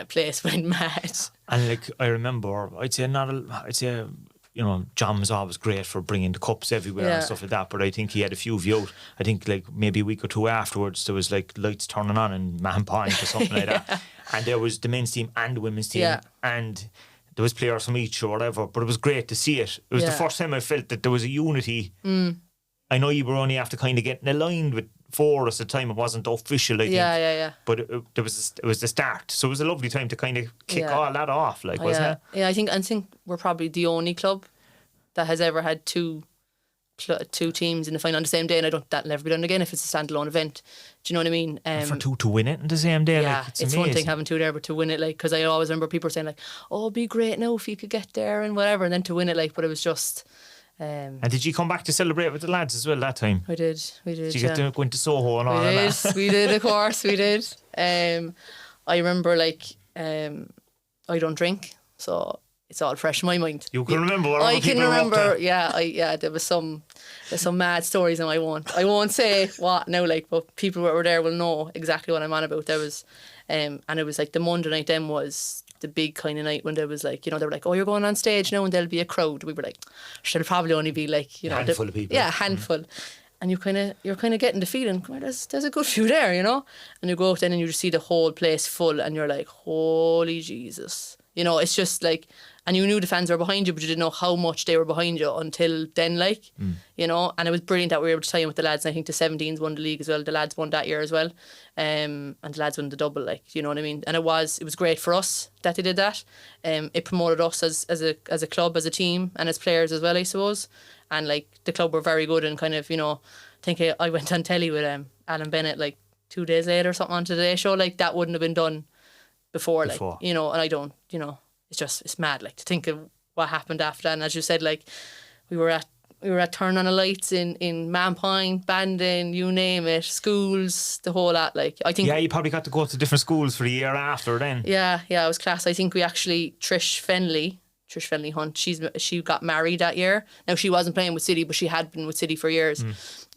place went mad.
And like, I remember, I'd say you know, John was always great for bringing the cups everywhere and stuff like that, but I think he had a few of you out. I think like maybe a week or two afterwards there was like lights turning on in Man Point or something like that, and there was the men's team and the women's team, and there was players from each or whatever, but it was great to see it. It was the first time I felt that there was a unity. I know you were only after kind of getting aligned with 4 at the time. It wasn't official, I think. But it was the start. So it was a lovely time to kind of kick all that off, like, wasn't it?
Yeah, I think we're probably the only club that has ever had two teams in the final on the same day, and that'll never be done again if it's a standalone event. Do you know what I mean?
For 2 to win it on the same day, like, it's amazing.
One thing having 2 there, but to win it, like, because I always remember people saying like, oh, it'd be great now if you could get there and whatever, and then to win it, like, but it was just...
and did you come back to celebrate with the lads as well that time?
We did. Did
you get to go into Soho and all that?
We did, of course, we did. I remember, like, I don't drink, so it's all fresh in my mind.
You can remember what
I can remember, there was there's some mad stories, and I won't say what now, like, but people that were there will know exactly what I'm on about. There was, and it was like the Monday night then was the big kind of night when there was like, you know, they were like, oh, you're going on stage now and there'll be a crowd. We were like, there'll probably only be like, you know,
a handful of people.
Yeah, a handful. And you're kind of getting the feeling, there's a good few there, you know. And you go out then and you just see the whole place full, and you're like, holy Jesus. You know, it's just like, and you knew the fans were behind you, but you didn't know how much they were behind you until then, like, you know. And it was brilliant that we were able to tie in with the lads. And I think the 17s won the league as well. The lads won that year as well, and the lads won the double, like, you know what I mean. And it was great for us that they did that. It promoted us as a club, as a team, and as players as well, I suppose. And like the club were very good, and kind of, you know, I think I went on telly with Alan Bennett like 2 days later or something on Today Show. Like, that wouldn't have been done before. Like, you know. And I don't, you know, it's mad, like, to think of what happened after that. And as you said, like, we were at Turn on the Lights in Manpine, Bandon, you name it, schools, the whole lot. Like, I think,
you probably got to go to different schools for the year after then.
Yeah, it was class. I think we actually Trish Fenley Hunt, she got married that year. Now, she wasn't playing with City, but she had been with City for years.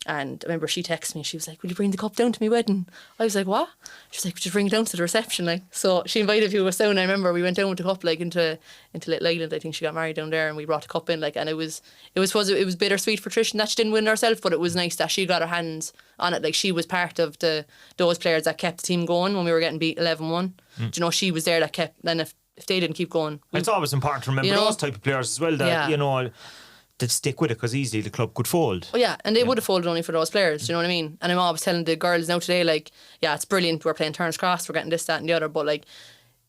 And I remember she texted me, she was like, will you bring the cup down to my wedding? I was like, what? She was like, just bring it down to the reception, like. So she invited a few of us down. I remember we went down with the cup, like, into Little Island. I think she got married down there, and we brought the cup in, like. And it was bittersweet for Trish, and that she didn't win herself, but it was nice that she got her hands on it. Like, she was part of those players that kept the team going when we were getting beat 11-1. Do you know, she was there that kept. Then if they didn't keep going,
it's always important to remember those type of players as well, that you know, that stick with it, because easily the club could fold.
Oh yeah, and they would have folded only for those players. Do you know what I mean? And I'm always telling the girls now today, like, yeah, it's brilliant, we're playing Turner's Cross, we're getting this, that and the other, but like,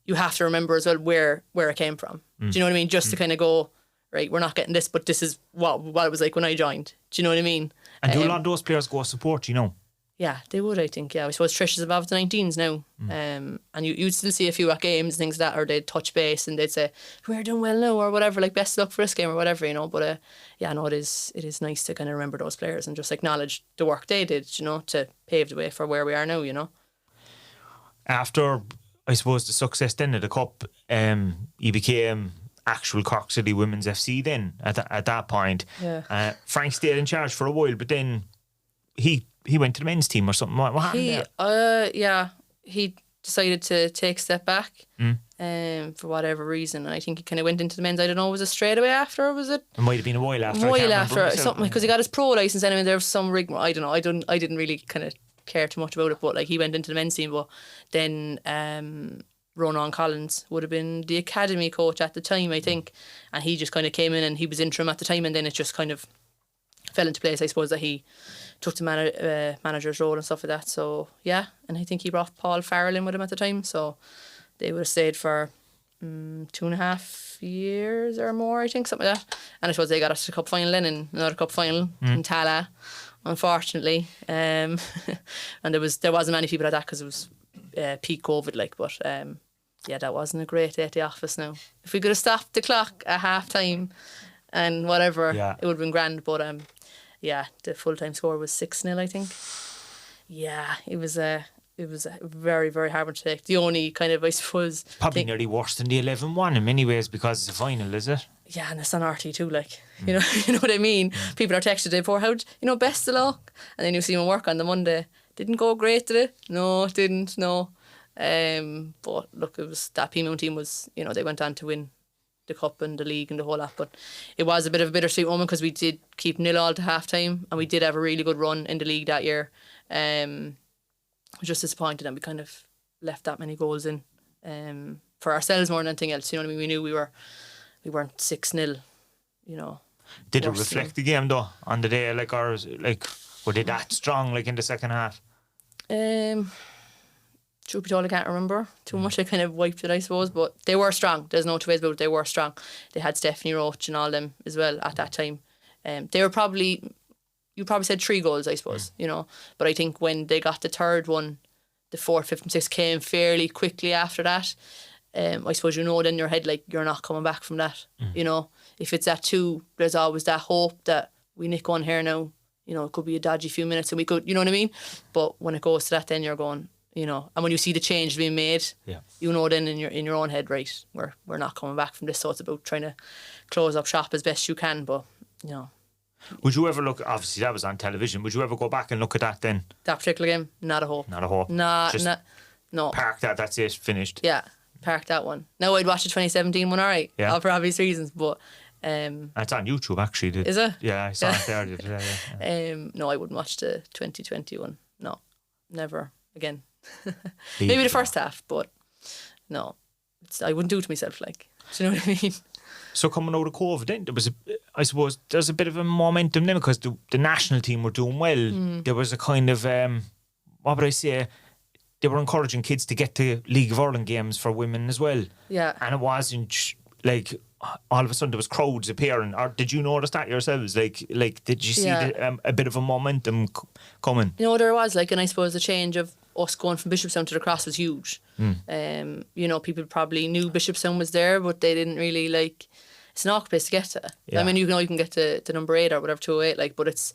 you have to remember as well where it came from. Do you know what I mean? Just to kind of go, right, we're not getting this, but this is what it was like when I joined. Do you know what I mean?
And do a lot of those players go support, you know?
Yeah, they would, I think. Yeah, I suppose Trish is above the 19s now. And you'd still see a few at games and things like that, or they'd touch base and they'd say, we're doing well now, or whatever, like, best of luck for this game or whatever, you know. But yeah, no, it is nice to kind of remember those players and just acknowledge the work they did, you know, to pave the way for where we are now, you know.
After, I suppose, the success then of the Cup, you became actual Cork City Women's FC then at that point.
Yeah.
Frank stayed in charge for a while, but then he went to the men's team or something. What happened there?
He decided to take a step back for whatever reason. And I think he kind of went into the men's. I don't know, was it straight away after, or was it?
It might have been a while after.
Something, because he got his pro licence anyway. There was some rig. I don't know. I didn't really kind of care too much about it, but like, he went into the men's team. But then Ronan Collins would have been the academy coach at the time, I think, and he just kind of came in and he was interim at the time, and then it just kind of fell into place, I suppose, that he took the manager's role and stuff like that. So yeah, and I think he brought Paul Farrell in with him at the time, so they would have stayed for 2.5 years or more, I think, something like that. And I suppose they got us to the cup final then, and another cup final in Tala, unfortunately. And there wasn't many people at that because it was peak COVID, like. But yeah, that wasn't a great day at the office now. If we could have stopped the clock at half time and whatever, it would have been grand. But yeah, the full-time score was 6-0, I think. Yeah, it was a very, very hard one to take. The only kind of, I suppose,
probably nearly worse than the 11-1 in many ways, because it's a final, is it?
Yeah, and it's on RT too, like, you know what I mean. People are texting the day before, best of luck, and then you see him work on the Monday. Didn't go great, did it? No, it didn't. No, but look, it was that Peamount team was, you know, they went on to win the cup and the league and the whole lot, but it was a bit of a bittersweet moment because we did keep 0-0 to half time, and we did have a really good run in the league that year. I was just disappointed that we kind of left that many goals in for ourselves more than anything else. You know what I mean? We knew we weren't 6-0. You know.
Did it reflect the game though on the day, like, or like, were they that strong, like, in the second half? Truth be told, I can't remember too much. I kind of wiped it, I suppose, but they were strong. There's no two ways about it. They were strong. They had Stephanie Roach and all them as well at that time. They were probably, you probably said 3 goals, I suppose, you know. But I think when they got the third one, the 4th, 5th and 6th came fairly quickly after that. I suppose, you know, in your head, like, you're not coming back from that. You know, if it's at 2, there's always that hope that we nick one here now. You know, it could be a dodgy few minutes and we could, you know what I mean? But when it goes to that, then you're going, you know, and when you see the change being made, you know, then in your own head, right, we're not coming back from this. So it's about trying to close up shop as best you can. But, you know, would you ever look? Obviously, that was on television. Would you ever go back and look at that then?
That particular game, not a hope.
Not a hope.
No.
Park that. That's it. Finished.
Yeah, park that one. Now I'd watch the 2017 one, all right. Yeah. For obvious reasons, but.
It's on YouTube actually.
Is it?
Yeah, I saw it there today.
No, I wouldn't watch the 2020 one. No, never again. Maybe the first half, but no. I wouldn't do it to myself, like. Do you know what I mean?
So coming out of COVID, then I suppose there's a bit of a momentum then because the national team were doing well. There was a kind of what would I say? They were encouraging kids to get to League of Ireland games for women as well.
Yeah.
And it wasn't like all of a sudden there was crowds appearing. Or did you notice that yourselves? Like did you see a bit of a momentum coming?
You know, there was like, and I suppose the change of us going from Bishopstown to the Cross was huge. You know, people probably knew Bishopstown was there, but they didn't really like. It's an awkward place to get to.
Yeah.
I mean, you can get to number 8 or whatever, 208, like, but it's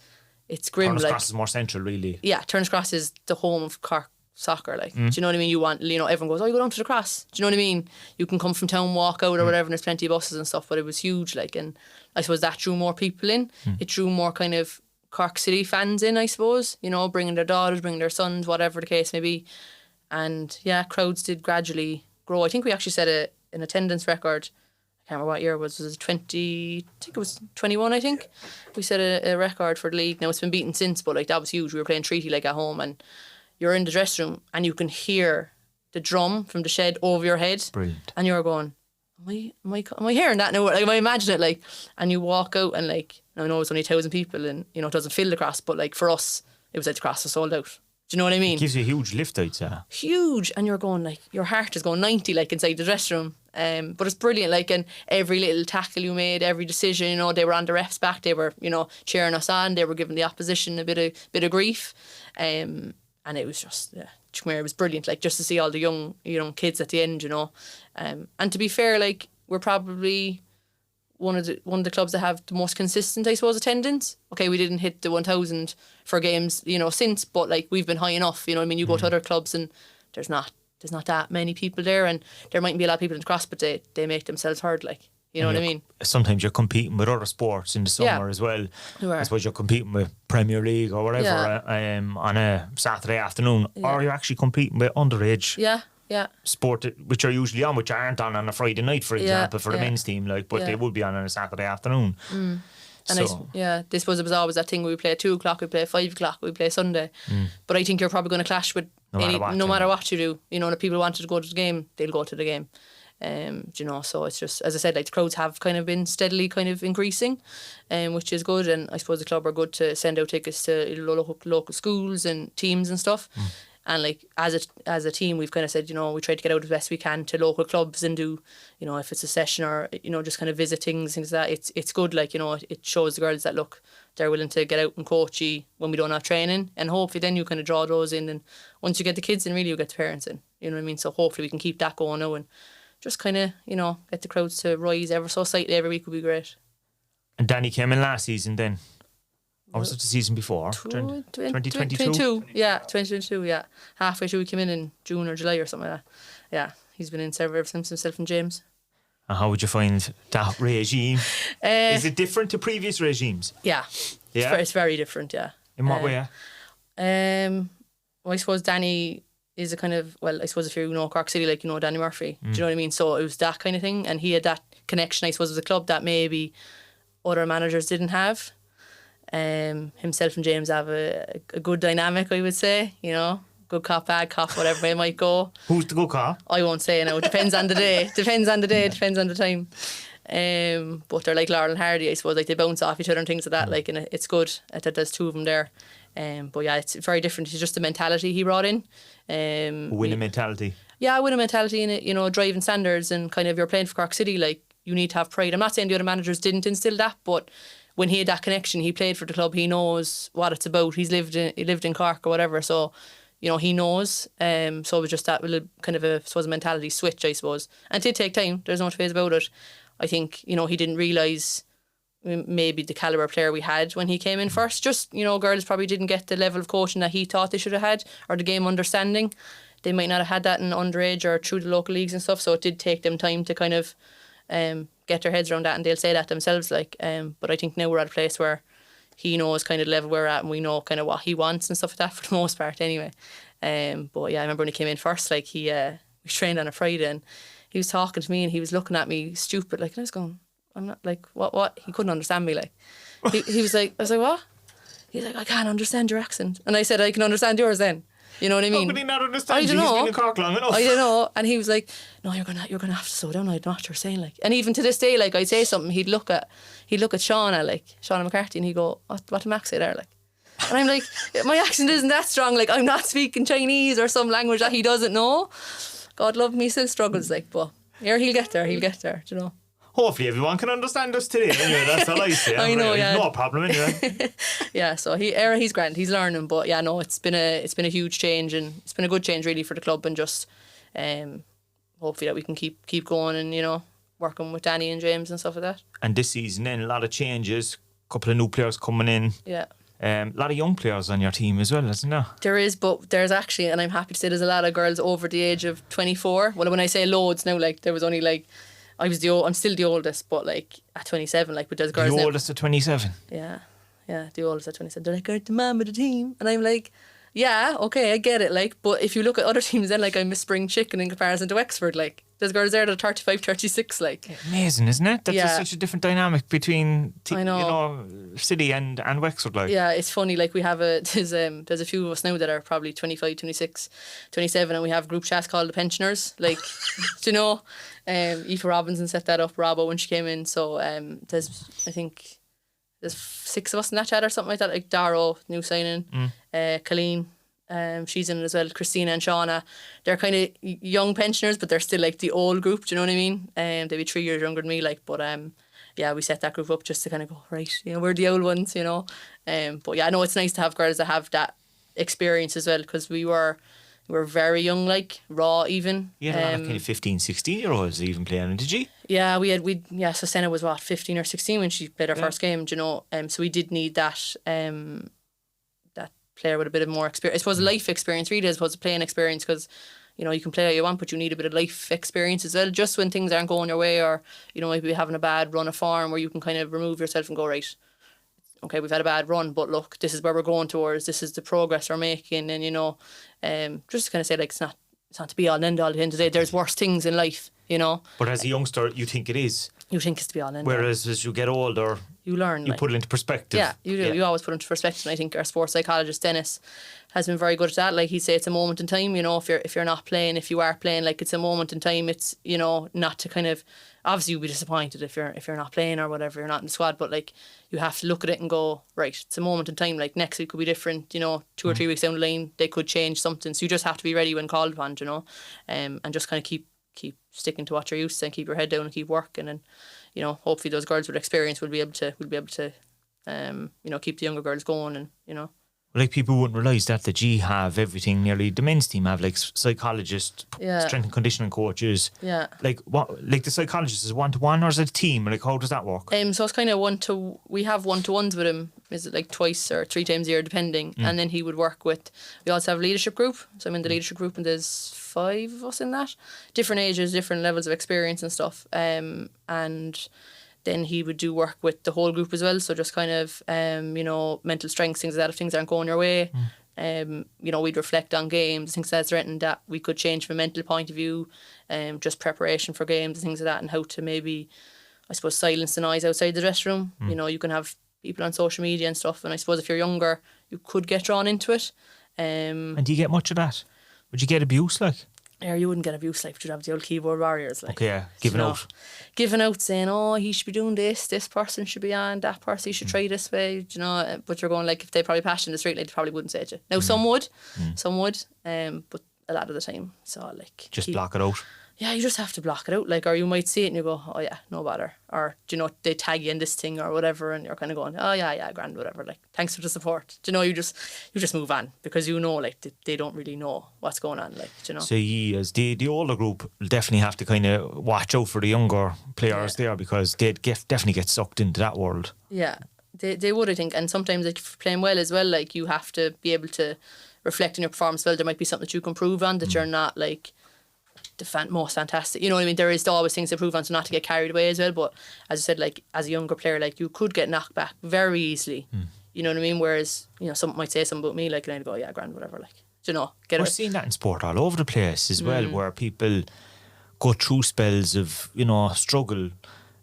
grim.
Turner's
like,
Cross is more central, really.
Yeah, Turner's Cross is the home of Cork soccer, like. Do you know what I mean? You want, you know, everyone goes, oh, you go down to the Cross. Do you know what I mean? You can come from town, walk out or whatever, and there's plenty of buses and stuff, but it was huge, like, and I suppose that drew more people in. It drew more kind of Cork City fans in, I suppose, you know, bringing their daughters, bringing their sons, whatever the case may be. And yeah, crowds did gradually grow. I think we actually set an attendance record. I can't remember what year it was. Was it 20? I think it was 21, I think. We set a record for the league. Now it's been beaten since, but like that was huge. We were playing Treaty like at home, and you're in the dressing room and you can hear the drum from the shed over your head.
Brilliant.
And you're going, am I hearing that now? Like, am I imagining it? Like, and you walk out and like, I know it's only 1,000 people and you know it doesn't fill the Cross, but like for us, it was like the Cross was sold out. Do you know what I mean?
It gives you a huge lift, I'd say.
Huge, and you're going like your heart is going 90 like inside the dressing room. But it's brilliant, like, and every little tackle you made, every decision, you know, they were on the refs' back, they were, you know, cheering us on, they were giving the opposition a bit of grief, and it was just, it was brilliant, like, just to see all the young kids at the end, you know, and to be fair, like, we're probably one of the clubs that have the most consistent, I suppose, attendance. Okay, we didn't hit the 1,000 for games, you know, since, but like we've been high enough. You know what I mean? You go to other clubs and there's not that many people there, and there mightn't be a lot of people in the Cross, but they make themselves heard. Like, you know what I mean?
Sometimes you're competing with other sports in the summer as well.
You are.
I suppose you're competing with Premier League or whatever on a Saturday afternoon, or you're actually competing with underage.
Yeah.
Sport which are usually on, which aren't on a Friday night, for example, for the men's team, like, but they would be on a Saturday afternoon.
And
so.
I suppose it was always that thing where we play at 2 o'clock, we play at 5 o'clock, we play Sunday. But I think you're probably going to clash with no matter what you do. You know, if people wanted to go to the game, they'll go to the game. You know, so it's just, as I said, like the crowds have kind of been steadily kind of increasing, which is good. And I suppose the club are good to send out tickets to local schools and teams and stuff. And like as a team, we've kind of said, you know, we try to get out as best we can to local clubs and do, you know, if it's a session or, you know, just kind of visit things like that. It's good, like, you know, it shows the girls that, look, they're willing to get out and coach you when we don't have training, and hopefully then you kind of draw those in, and once you get the kids in, really you get the parents in, you know what I mean? So hopefully we can keep that going now and just kind of, you know, get the crowds to rise ever so slightly every week would be great.
And Danny came in last season then? Or was it the season before? 2022?
Yeah, 2022, yeah. Halfway through, we came in June or July or something like that. Yeah, he's been in ever since, himself and James. And
how would you find that regime? Is it different to previous regimes?
Yeah. It's very different, yeah.
In what way?
Well, I suppose Danny is a kind of, well, I suppose if you know Cork City, like, you know Danny Murphy, do you know what I mean? So it was that kind of thing, and he had that connection, I suppose, with the club that maybe other managers didn't have. Himself and James have a good dynamic, I would say, you know, good cop, bad cop, whatever way it might go.
Who's the good cop?
I won't say now. It depends on the day. Depends on the time. But they're like Laurel and Hardy, I suppose. Like, they bounce off each other and things like that. Like, and it's good that there's two of them there. But yeah, it's very different. It's just the mentality he brought in.
Winning mentality.
Yeah, winning mentality in it. You know, driving standards, and kind of, you're playing for Cork City. Like, you need to have pride. I'm not saying the other managers didn't instill that, but when he had that connection, he played for the club, he knows what it's about. He lived in Cork or whatever, so, you know, he knows. So it was just that little kind of a mentality switch, I suppose. And it did take time, there's no two ways about it. I think, you know, he didn't realise maybe the calibre player we had when he came in first. Just, you know, girls probably didn't get the level of coaching that he thought they should have had, or the game understanding. They might not have had that in underage or through the local leagues and stuff, so it did take them time to kind of get their heads around that, and they'll say that themselves, like, but I think now we're at a place where he knows kind of the level we're at, and we know kind of what he wants and stuff like that, for the most part anyway. But yeah, I remember when he came in first, like, we trained on a Friday, and he was talking to me and he was looking at me stupid, like, and I was going, I'm not, like, what? He couldn't understand me, like. He was like, I was like, what? He's like, I can't understand your accent. And I said, I can understand yours then. You know what I mean?
How could he not understand?
I don't
He's
know.
been in Cork long enough.
I don't know. And he was like, no, you're gonna have to slow down. I don't know what you're saying. Like, and even to this day, like I'd say something, he'd look at Shauna, like Shauna McCarthy, and he'd go, what did Max say there? Like, and I'm like, my accent isn't that strong. Like, I'm not speaking Chinese or some language that he doesn't know. God love me, still struggles. Like, but here he'll get there. Do you know? Hopefully
everyone can understand us today. Anyway, that's all I say.
I know, yeah.
No problem anyway.
Yeah, so he's grand. He's learning, but yeah, no, it's been a huge change, and it's been a good change really for the club, and just hopefully that we can keep going, and you know, working with Danny and James and stuff like that.
And this season, then a lot of changes, a couple of new players coming in.
Yeah.
A lot of young players on your team as well, isn't there?
There is, but there's actually, and I'm happy to say, there's a lot of girls over the age of 24. Well, when I say loads now, like there was only like. I'm still the oldest, but like at 27, like, but there's girls
the
now.
oldest at 27?
Yeah, the oldest at 27. They're like, the mum of the team. And I'm like, yeah, okay, I get it, like, but if you look at other teams then, like, I'm a spring chicken in comparison to Wexford, like, there's girls there that are 35, 36, like.
Amazing, isn't it? That's such a different dynamic between,
I know.
You know, City and Wexford, like.
Yeah, it's funny, like, we have there's a few of us now that are probably 25, 26, 27, and we have group chats called the pensioners, like, do you know? Aoife Robinson set that up, Robbo, when she came in. So there's 6 of us in that chat or something like that. Like Darrow, new signing, Colleen, she's in it as well. Christina and Shauna, they're kind of young pensioners, but they're still like the old group. Do you know what I mean? They'd be 3 years younger than me, like. But yeah, we set that group up just to kind of go, right, you know, we're the old ones, you know. But yeah, I know it's nice to have girls that have that experience as well, because we were very young, like, raw even.
Yeah, a lot of kind of 15, 16-year-olds even playing, did you?
Yeah, so Senna was 15 or 16 when she played her first game, do you know? So we did need that that player with a bit of more experience. I suppose life experience really, as opposed to playing experience, because, you know, you can play how you want, but you need a bit of life experience as well, just when things aren't going your way, or, you know, maybe having a bad run of form where you can kind of remove yourself and go, right, okay, we've had a bad run, but look, this is where we're going towards, this is the progress we're making, and, you know, just to kind of say, like, it's not to be all and end all at the end of the day. There's worse things in life, you know.
But as a youngster, you think it is.
You think it's to be all and end all.
Whereas as you get older,
you learn.
You put it into perspective.
Yeah, you do. Yeah. You always put it into perspective. And I think our sports psychologist, Dennis, has been very good at that. Like, he'd say it's a moment in time, you know, if you're not playing, if you are playing, like, it's a moment in time. It's, you know, not to kind of, obviously you'll be disappointed if you're not playing or whatever, you're not in the squad, but like, you have to look at it and go, right, it's a moment in time. Like, next week could be different, you know, 2 or 3 weeks down the line, they could change something. So you just have to be ready when called upon, you know, and just kind of keep sticking to what you're used to, and keep your head down and keep working, and, you know, hopefully those girls with experience will be able to you know, keep the younger girls going, and, you know.
Like, people wouldn't realise that the G have everything. Nearly the men's team have, like, psychologists, strength and conditioning coaches.
Yeah. Like,
what? Like, the psychologist is 1-to-1, or is it a team? Like, how does that work?
So it's kind of we have 1-to-1s with him. Is it like 2 or 3 times a year, depending? And then he would work with. We also have a leadership group. So I'm in the leadership group, and there's 5 of us in that. Different ages, different levels of experience and stuff. And then he would do work with the whole group as well. So just kind of, you know, mental strengths, things like that, if things aren't going your way. You know, we'd reflect on games, things that's written that we could change from a mental point of view, just preparation for games and things like that, and how to maybe, I suppose, silence the noise outside the dressing room. You know, you can have people on social media and stuff, and I suppose if you're younger, you could get drawn into it.
And do you get much of that? Would you get abuse, like?
Or you wouldn't get abuse, like, but you'd have the old keyboard warriors, like.
Okay, yeah, giving out.
Giving out, saying, oh, he should be doing this person should be on, that person, he should try this way, you know. But you're going, like, if they probably passed in the street, like, they probably wouldn't say it to you. Now, some would, but a lot of the time, so, like.
Just block it out.
Yeah, you just have to block it out, like, or you might see it and you go, oh yeah, no bother, or, do you know, they tag you in this thing or whatever, and you're kind of going, oh yeah, grand, whatever, like, thanks for the support. Do you know, you just move on, because you know, like, they don't really know what's going on, like, do you know.
So you, as the older group, will definitely have to kind of watch out for the younger players there, because they'd definitely get sucked into that world.
Yeah, they would, I think, and sometimes, like, if you're playing well as well, like, you have to be able to reflect on your performance well. There might be something that you can improve on, that you're not, like, the most fantastic, you know what I mean. There is always things to improve on, so not to get carried away as well. But as I said, like, as a younger player, like, you could get knocked back very easily. You know what I mean. Whereas, you know, someone might say something about me, like, and I'd go, yeah, grand, whatever, like, do you know.
We're seeing that in sport all over the place as well, where people go through spells of, you know, struggle,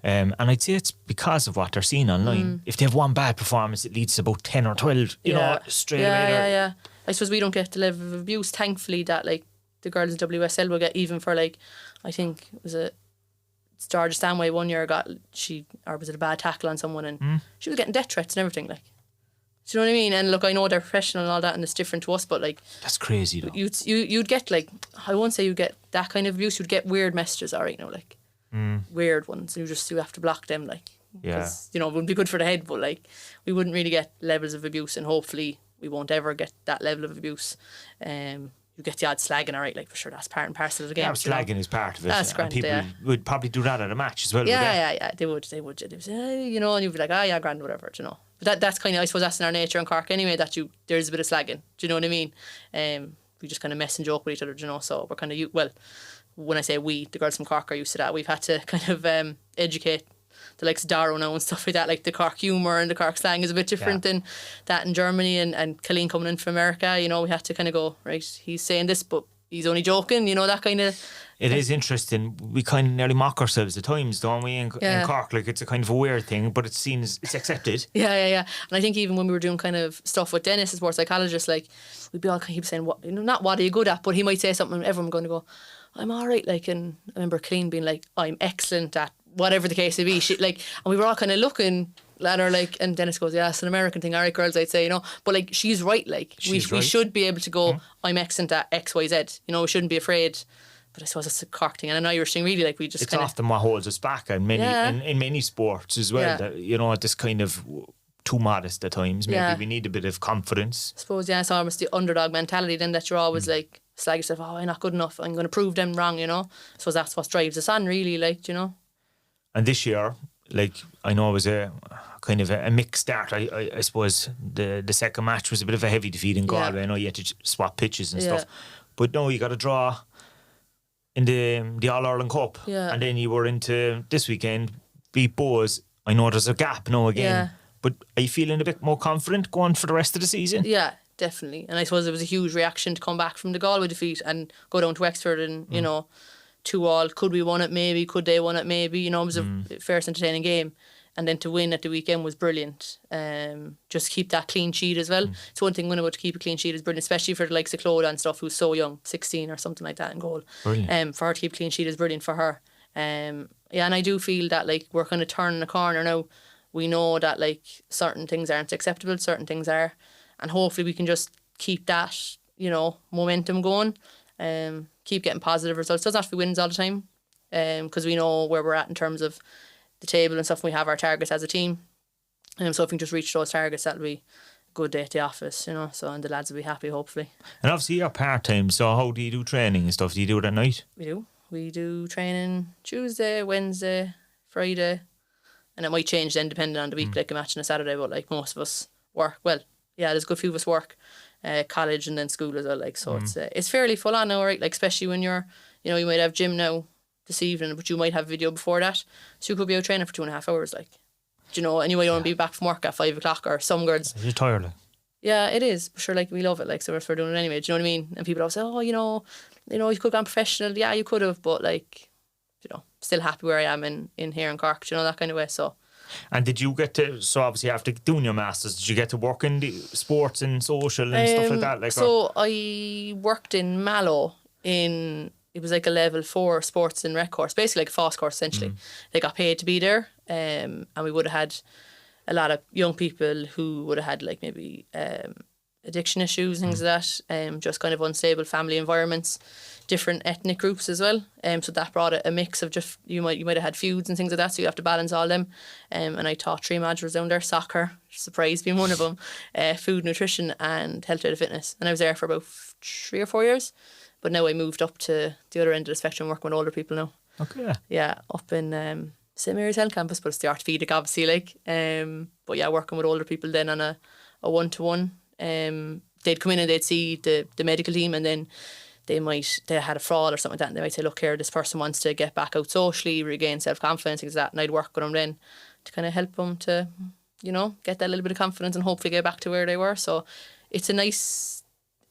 And I'd say it's because of what they're seeing online. If they have one bad performance, it leads to about 10 or 12, you know, straight away.
Yeah. I suppose we don't get the level of abuse, thankfully, that like the girls in WSL will get, even for like, I think it was Georgia Stanway one year was it a bad tackle on someone, and she was getting death threats and everything, like. Do you know what I mean? And look, I know they're professional and all that, and it's different to us, but like,
that's crazy though.
You'd get, like, I won't say you get that kind of abuse. You'd get weird messages, all right, you know, like weird ones. You have to block them, like, because you know, it wouldn't be good for the head, but like, we wouldn't really get levels of abuse, and hopefully we won't ever get that level of abuse. You get the odd slagging, all right, like, for sure, that's part and parcel of the game.
Yeah, slagging is part of it.
That's grand,
people would probably do that at a match as well.
Yeah, they would. They would say, you know, and you'd be like, yeah, grand, whatever, you know. But that's kind of, I suppose, that's in our nature in Cork anyway, that there's a bit of slagging. Do you know what I mean? We just kind of mess and joke with each other, you know. So we're kind of, well, when I say we, the girls from Cork are used to that. We've had to kind of educate the likes of Darrow now and stuff like that. Like, the Cork humour and the Cork slang is a bit different than that in Germany, and Colleen coming in from America. You know, we had to kind of go, right, he's saying this, but he's only joking. You know, that kind of.
It is interesting. We kind of nearly mock ourselves at times, don't we? In Cork, like, it's a kind of a weird thing, but it's seen as it's accepted.
Yeah. And I think even when we were doing kind of stuff with Dennis, a sports psychologist, like, we'd be all kind of keep saying, what, you know, not what are you good at, but he might say something and everyone going to go, I'm all right. Like, and I remember Colleen being like, I'm excellent at whatever the case may be. She, like, and we were all kind of looking at her, like, and Dennis goes, yeah, it's an American thing, all right, girls, I'd say, you know, but like, she's right, like, we should be able to go, I'm excellent at X, Y, Z, you know, we shouldn't be afraid. But I suppose it's a Cork thing and an Irish thing, really. Like, we just
it's often what holds us back, and in many sports as well. That, you know, this kind of too modest at times. Maybe we need a bit of confidence.
I suppose, it's almost the underdog mentality then, that you're always like, slag yourself, I'm not good enough, I'm going to prove them wrong, you know. I suppose that's what drives us on, really, like, you know. And
this year, like, I know it was a kind of a mixed start. I suppose the second match was a bit of a heavy defeat in Galway. I know you had to swap pitches and stuff, but no, you got to draw in the All-Ireland Cup, and then you were into this weekend, beat Bows. I know there's a gap now again, but are you feeling a bit more confident going for the rest of the season?
Yeah, definitely. And I suppose it was a huge reaction to come back from the Galway defeat and go down to Wexford and, you know, 2-2. Could we won it? Maybe. Could they won it? Maybe. You know, it was a first entertaining game. And then to win at the weekend was brilliant. Just keep that clean sheet as well. It's one thing winning, but to keep a clean sheet is brilliant, especially for the likes of Clodagh and stuff, who's so young, 16 or something like that in goal.
Brilliant.
For her to keep a clean sheet is brilliant for her. And I do feel that, like, we're kind of turning a corner now. We know that, like, certain things aren't acceptable, certain things are, and hopefully we can just keep that, you know, momentum going. Keep getting positive results. Doesn't have to be wins all the time, because we know where we're at in terms of the table and stuff. We have our targets as a team, so if we can just reach those targets, that'll be a good day at the office, you know. So, and the lads will be happy, hopefully.
And obviously you're part-time, so how do you do training and stuff? Do you do it at night?
We do training Tuesday, Wednesday, Friday, and it might change then depending on the week, like a match on a Saturday, but like most of us work, well, there's a good few of us work college and then school as well, like, so it's fairly full on now, right? Like, especially when you're, you know, you might have gym now this evening, but you might have video before that, so you could be out training for 2.5 hours, like, do you know, and you might only be back from work at 5 o'clock, or some girls.
You're tired, like.
Yeah, it is, but sure, like, we love it, like, so if we're doing it anyway, do you know what I mean? And people always say, oh, you know, you could have gone professional. Yeah, you could have, but, like, you know, still happy where I am in here in Cork, do you know, that kind of way. So.
And did you get to, so obviously after doing your masters, did you get to work in the sports and social and stuff like that? Like,
so I worked in Mallow it was like a level 4 sports and rec course, basically like a FOSS course essentially. They got paid to be there, and we would have had a lot of young people who would have had, like, maybe addiction issues, things like that, just kind of unstable family environments, different ethnic groups as well. So that brought a mix of just, you might have had feuds and things like that, so you have to balance all them. And I taught 3 modules down there: soccer, surprise being one of them, food, nutrition, and health, trade, fitness. And I was there for about 3 or 4 years. But now I moved up to the other end of the spectrum, working with older people now.
Okay.
Yeah, up in St Mary's Health Campus, but it's the orthopaedic, obviously, like. But yeah, working with older people then on a 1-to-1. They'd come in and they'd see the medical team, and then they had a fraud or something like that, and they might say, look here, this person wants to get back out socially, regain self-confidence, things like that, and I'd work with them then to kind of help them to, you know, get that little bit of confidence and hopefully get back to where they were. So it's a nice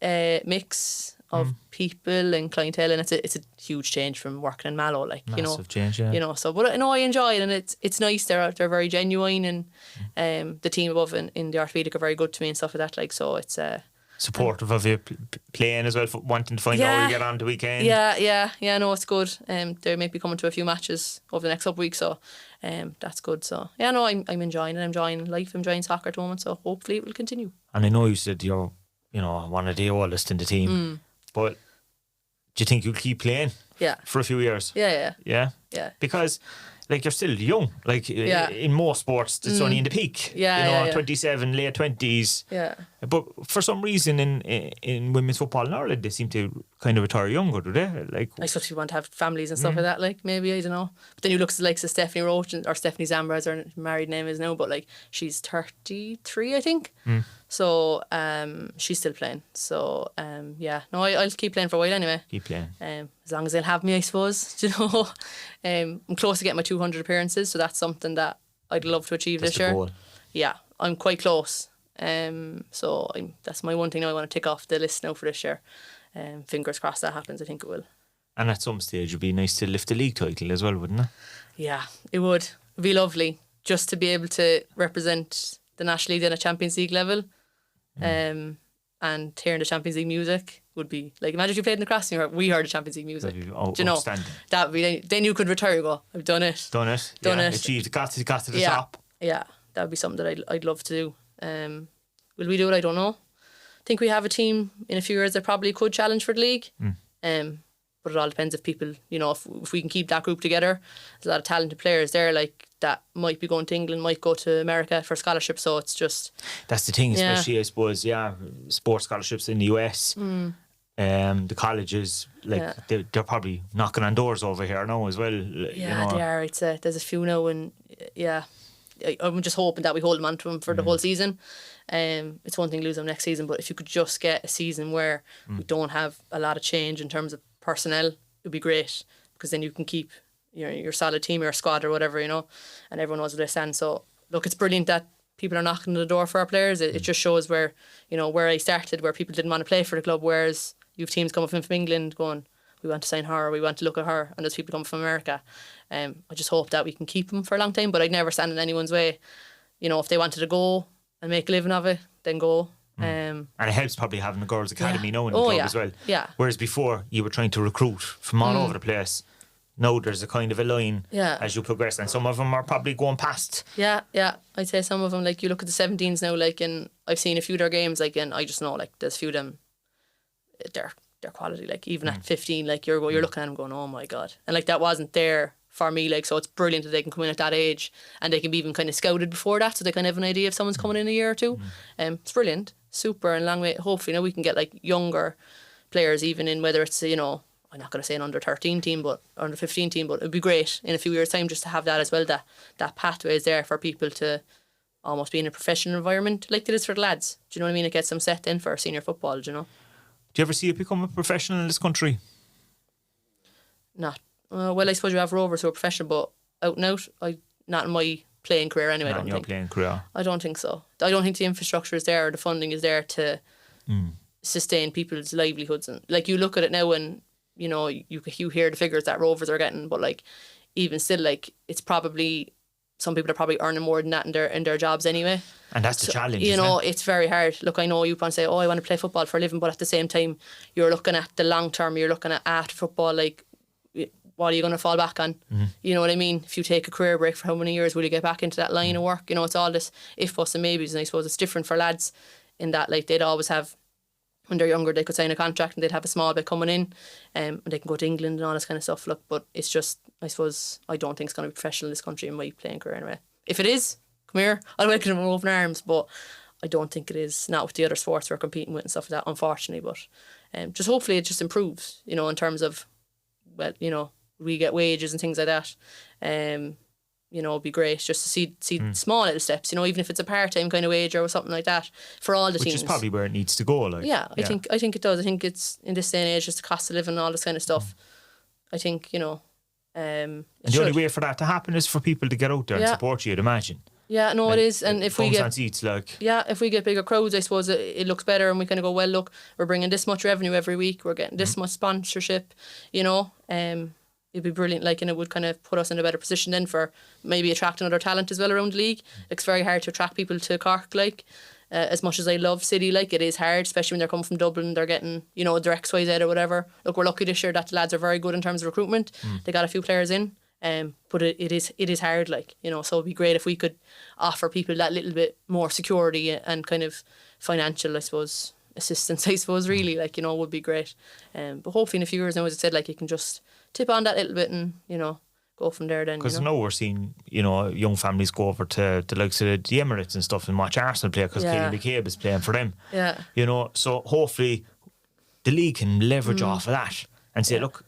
mix of people and clientele, and it's a huge change from working in Mallow, like,
Massive
you know,
change, yeah.
you know. So, but no, I enjoy it, and it's nice. They're very genuine, and the team above in the orthopedic are very good to me and stuff like that. Like, so it's
supportive of you playing as well, wanting to find out how you get on the weekend.
Yeah. No, it's good. They may be coming to a few matches over the next couple of weeks, so that's good. So yeah, no, I'm enjoying it. I'm enjoying life. I'm enjoying soccer at the moment. So hopefully it will continue.
And I know you said you're, you know, one of the oldest in the team, but do you think you'll keep playing?
Yeah.
For a few years?
Yeah.
Because, like, you're still young. Like, in most sports, it's only in the peak. You know, 27, late 20s.
Yeah.
But for some reason in women's football in Ireland, they seem to kind of retire younger, do they? Like,
I suppose you want to have families and stuff like that, like, maybe, I don't know. But then you look at the likes of Stephanie Roach, or Stephanie Zambra, as her married name is now, but like, she's 33, I think. So she's still playing. So yeah, no, I'll keep playing for a while anyway.
Keep playing.
As long as they'll have me, I suppose. You know, I'm close to getting my 200 appearances, so that's something that I'd love to achieve this year.
Goal.
Yeah, I'm quite close. So that's my one thing now I want to tick off the list now for this year. Fingers crossed that happens. I think it will. And
at some stage, it'd be nice to lift the league title as well, wouldn't it?
Yeah, it would. It'd be lovely just to be able to represent the National League at a Champions League level. And hearing the Champions League music would be like, imagine if you played in the Cross and we heard the Champions League music. Do you know? That would be, then you could retire and go, I've done it. Done it.
Achieved. Got to the top.
Yeah, that would be something that I'd love to do. Will we do it? I don't know. I think we have a team in a few years that probably could challenge for the league. But it all depends if people, you know, if we can keep that group together. There's a lot of talented players there, like, that might be going to England, might go to America for scholarship. So it's just,
that's the thing, especially I suppose, sports scholarships in the US. The colleges, like, they're probably knocking on doors over here now as well.
Yeah, they are. There's a few now, and I'm just hoping that we hold them onto them for the whole season. It's one thing to lose them next season, but if you could just get a season where we don't have a lot of change in terms of personnel, it would be great, because then you can keep your solid team, your squad or whatever, you know, and everyone knows where they stand. So look, it's brilliant that people are knocking on the door for our players. It just shows where, you know, where I started, where people didn't want to play for the club, whereas you have teams coming from England going, we want to sign her, or we want to look at her, and there's people coming from America. I just hope that we can keep them for a long time, but I'd never stand in anyone's way. You know, if they wanted to go and make a living of it, then go.
And it helps probably having a girls' academy now in the club as well.
Yeah.
Whereas before you were trying to recruit from all over the place. Now there's a kind of a line as you progress, and some of them are probably going past. Yeah.
I'd say some of them, like, you look at the 17s now, like, and I've seen a few of their games, like, and I just know, like, there's a few of them, they're quality, like, even at 15, like, you're looking at them going, oh my God. And like, that wasn't there for me, like, so it's brilliant that they can come in at that age, and they can be even kind of scouted before that, so they kind of have an idea if someone's coming in a year or two. It's brilliant, super, and long way. Hopefully now we can get, like, younger players, even in, whether it's, you know, I'm not going to say an under 13 team, but under 15 team, but it'd be great in a few years' time just to have that as well. That pathway is there for people to almost be in a professional environment, like it is for the lads. Do you know what I mean? It gets them set in for senior football. Do you know?
Do you ever see it become a professional in this country?
Not well. I suppose you have rovers who are professional, but out and out, not in my playing career anyway.
Not in your playing career.
I don't think so. I don't think the infrastructure is there, or the funding is there to sustain people's livelihoods. And like, you look at it now, and you know, you hear the figures that rovers are getting, but like, even still, like, it's probably, some people are probably earning more than that in their jobs anyway. And that's the challenge, you know, it's very hard. Look, I know you want to say, oh, I want to play football for a living, but at the same time, you're looking at the long term, you're looking at after football, like, what are you going to fall back on? You know what I mean? If you take a career break for how many years, will you get back into that line of work? You know, it's all this if, buts and maybes, and I suppose it's different for lads in that, like, they'd always have, when they're younger, they could sign a contract and they'd have a small bit coming in, and they can go to England and all this kind of stuff. Look, but it's just, I suppose, I don't think it's going to be professional in this country in my playing career anyway. If it is, come here, I'll welcome them with open arms, but I don't think it is, not with the other sports we're competing with and stuff like that, unfortunately. But just hopefully it just improves, you know, in terms of, well, you know, we get wages and things like that. You know, it'd be great just to see small little steps, you know, even if it's a part-time kind of wage or something like that for all the teams. Which is probably where it needs to go. Like, I think it does. I think it's, in this day and age, just the cost of living and all this kind of stuff. I think, you know, and the only way for that to happen is for people to get out there and support you, I'd imagine. Yeah, no, it is. And if we get
seats, like,
if we get bigger crowds, I suppose it looks better, and we kind of go, well, look, we're bringing this much revenue every week, we're getting this much sponsorship, you know. It'd be brilliant, like, and it would kind of put us in a better position then for maybe attracting other talent as well around the league. It's very hard to attract people to Cork, like, as much as I love City, like, it is hard, especially when they're coming from Dublin, they're getting, you know, their XYZ or whatever. Look, we're lucky this year that the lads are very good in terms of recruitment. They got a few players in, but it is hard, like, you know, so it'd be great if we could offer people that little bit more security and kind of financial, I suppose, assistance, I suppose, really, like, you know, would be great. But hopefully in a few years now, as I said, like, you can just tip on that little bit and, you know, go from there then.
Because now we're seeing, you know, young families go over to the likes of the Emirates and stuff and watch Arsenal play because Katie McCabe is playing for them.
Yeah.
You know, so hopefully the league can leverage off of that and say, look,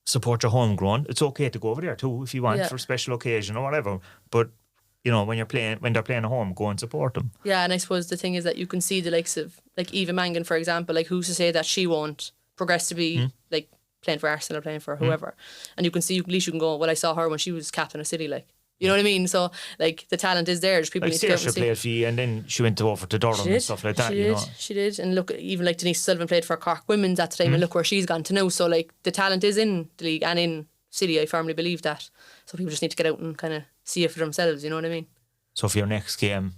support your homegrown. It's okay to go over there too if you want for a special occasion or whatever. But, you know, when they're playing at home, go and support them. Yeah,
and I suppose the thing is that you can see the likes of, like, Eva Mangan, for example, like, who's to say that she won't progress to be, like, playing for Arsenal or playing for whoever. And you can see, at least you can go, well, I saw her when she was captain of City, like, you know what I mean? So, like, the talent is there. Just people
like
need to get
Saoirse played for you, and then she went over to Durham and stuff like that.
She did. And look, even like Denise Sullivan played for Cork Women's at the time, and look where she's gone to now. So, like, the talent is in the league and in City. I firmly believe that. So people just need to get out and kind of see it for themselves. You know what I mean?
So for your next game,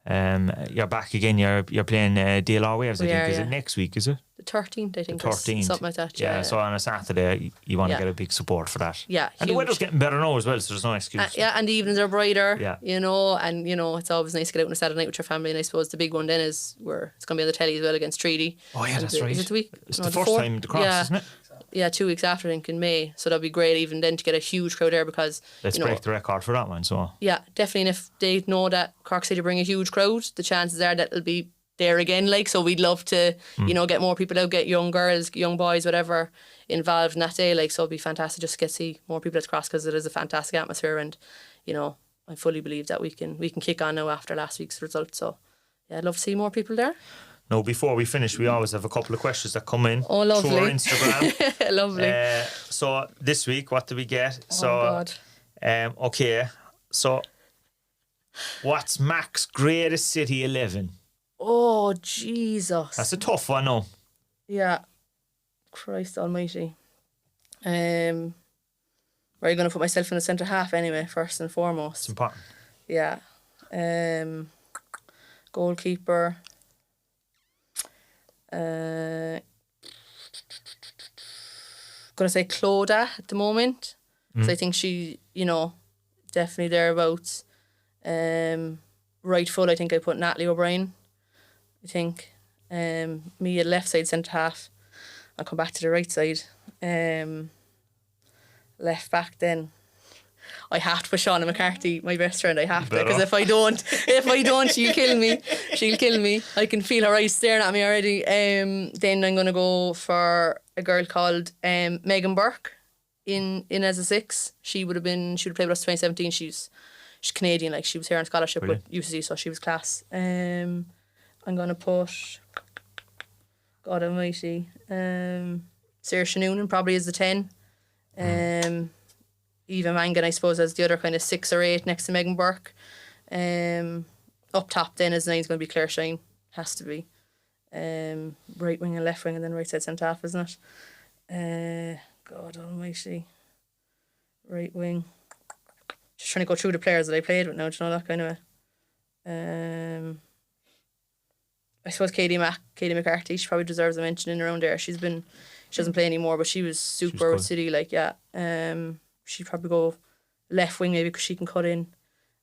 you're back again. You're playing DLR Waves. I think is it next week? Is it
the 13th? I think
the 13th,
something like that.
Yeah. So on a Saturday, you want to get a big support for that.
Yeah,
and the weather's getting better now as well, so there's no excuse.
And the evenings are brighter.
Yeah.
You know, and you know it's always nice to get out on a Saturday night with your family. And I suppose the big one then is where it's going to be on the telly as well against Treaty.
Oh yeah, that's right.
Is it the week?
It's the first time the cross, isn't it?
Yeah, 2 weeks after, I think, in May. So that'd be great even then to get a huge crowd there because...
Let's break the record for that one, so...
Yeah, definitely. And if they know that Cork City bring a huge crowd, the chances are that it'll be there again, like, so we'd love to, you know, get more people out, get young girls, young boys, whatever, involved in that day, like, so it'd be fantastic just to see more people at the cross because it is a fantastic atmosphere and, you know, I fully believe that we can kick on now after last week's result. So, yeah, I'd love to see more people there.
No, before we finish, we always have a couple of questions that come in
through our
Instagram.
Lovely.
So this week, what did we get?
God.
Okay. So, what's Mac's greatest city 11?
Oh, Jesus.
That's a tough one, no?
Yeah. Christ almighty. Where are you going to put myself in the centre half anyway, first and foremost?
It's important.
Yeah. Goalkeeper. Gonna say Clodagh at the moment because I think she, you know, definitely thereabouts. Right full, I think I put Natalie O'Brien. I think me at left side centre half. I'll come back to the right side. Left back then. I have to put Shauna McCarthy, my best friend. I have to, because if I don't, she'll kill me. She'll kill me. I can feel her eyes staring at me already. Then I'm gonna go for a girl called Megan Burke in as a 6. She would have played with us 2017. She's Canadian, like she was here on scholarship with UCC, so she was class. I'm gonna put God Almighty. Saoirse Noonan probably is the 10. Eva Mangan, I suppose, as the other kind of 6 or 8 next to Megan Burke. Up top then as 9 is going to be Claire Shine. Has to be. Right wing and left wing and then right side centre half, isn't it? God almighty. Right wing. Just trying to go through the players that I played with now, do you know, that kind of a... I suppose Katie McCarthy, she probably deserves a mention in around there. She doesn't play anymore, but she was super with City, like, yeah. She'd probably go left wing maybe because she can cut in.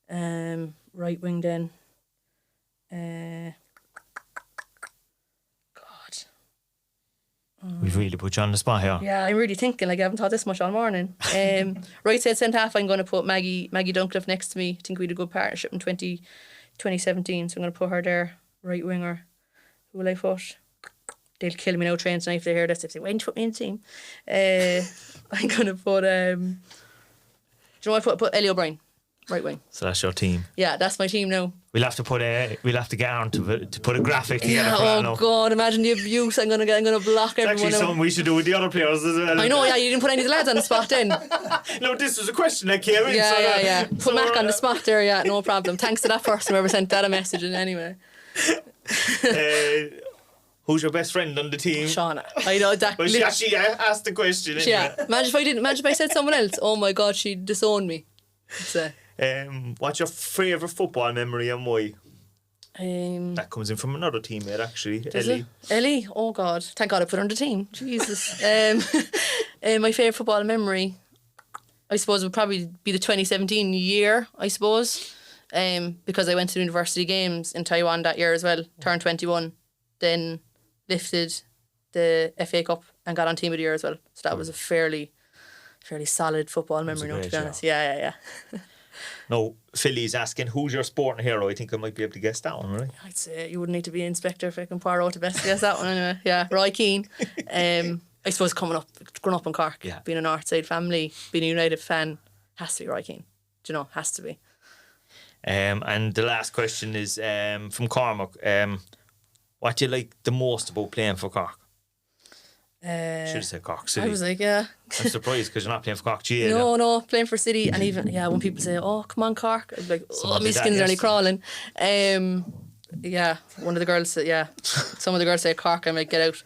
Right wing then. God.
We've really put you on the spot here.
Yeah, I'm really thinking, like, I haven't thought this much all morning. Right side centre half, I'm going to put Maggie Duncliffe next to me. I think we had a good partnership in 2017, so I'm going to put her there. Right winger. Who will I put? They'll kill me now train tonight if they hear this. If they went to put me in the team. I'm going to put... do you know what I put Ellie O'Brien? Right wing.
So that's your team.
Yeah, that's my team now.
We'll have to get on to put a graphic together.
Yeah, God, imagine the abuse I'm gonna block everyone.
Actually, something we should do with the other players as well.
I know, yeah, you didn't put any of the lads on the spot then.
No, this was a question that came in.
Yeah. Put Mac on the spot there, yeah, no problem. Thanks to that person whoever sent that a message in anyway.
Who's your best friend on the team?
Shauna. I know that.
Well, she actually asked the question. Anyway.
Yeah. Imagine if I said someone else. Oh my God, she'd disown me. So.
What's your favourite football memory and why?
That
comes in from another teammate actually,
Ellie. Oh God, thank God I put her on the team. Jesus. My favourite football memory, I suppose, would probably be the 2017 year. I suppose, because I went to the University Games in Taiwan that year as well. Turned 21, then lifted the FA Cup and got on Team of the Year as well. So that was a fairly solid football memory. To be honest, yeah.
No, Philly's asking, who's your sporting hero? I think I might be able to guess that one, right?
I'd say you wouldn't need to be Inspector Fucking Poirot to best guess that one anyway. Yeah, Roy Keane. I suppose growing up in Cork, being a Northside family, being a United fan, has to be Roy Keane. Do you know? Has to be.
And the last question is from Cormac. What do you like the most about playing for Cork? Should have said Cork City.
I was like, yeah.
I'm surprised because you're not playing for Cork GA.
No, playing for City. And even, when people say, oh, come on, Cork, I'd be like, my skin's nearly crawling. One of the girls said, some of the girls say Cork, I might get out.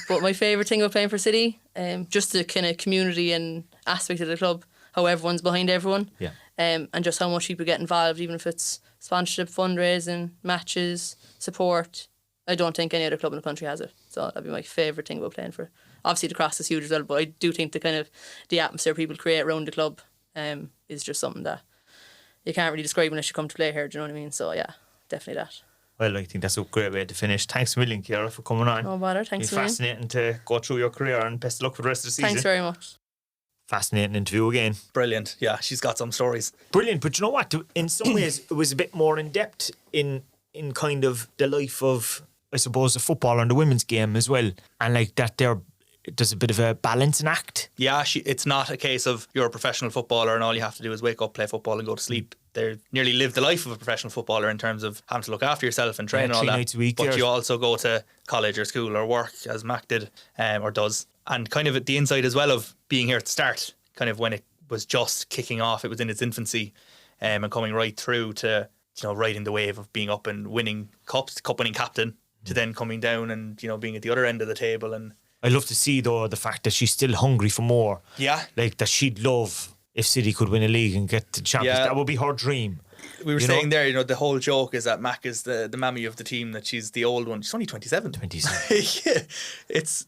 But my favourite thing about playing for City, just the kind of community and aspect of the club, how everyone's behind everyone.
Yeah.
And just how much people get involved, even if it's sponsorship, fundraising, matches, support. I don't think any other club in the country has it. So that'd be my favourite thing about playing for. Obviously the cross is huge as well, but I do think the atmosphere people create around the club is just something that you can't really describe unless you come to play here, do you know what I mean? So yeah, definitely that.
Well, I think that's a great way to finish. Thanks a million, Ciara, for coming on.
No bother, thanks a million.
It's fascinating to go through your career, and best of luck for the rest of the season.
Thanks very much.
Fascinating interview again.
Brilliant. Yeah, she's got some stories.
Brilliant, but you know what? In some ways, it was a bit more in depth in kind of the life of, I suppose, the football and the women's game as well, and like that there's a bit of a balancing act.
Yeah, it's not a case of you're a professional footballer and all you have to do is wake up, play football and go to sleep. They nearly live the life of a professional footballer in terms of having to look after yourself and train and all
3
that.
nights a week,
but you also go to college or school or work, as Mac did or does. And kind of at the inside as well of being here at the start, kind of when it was just kicking off, it was in its infancy, and coming right through to, riding the wave of being up and winning cups, cup winning captain, to then coming down and, being at the other end of the table. And
I love to see, though, the fact that she's still hungry for more.
Yeah.
Like, that she'd love if City could win a league and get to Champions.
Yeah.
That would be her dream.
We were saying there, the whole joke is that Mac is the mammy of the team, that she's the old one. She's only 27.
27.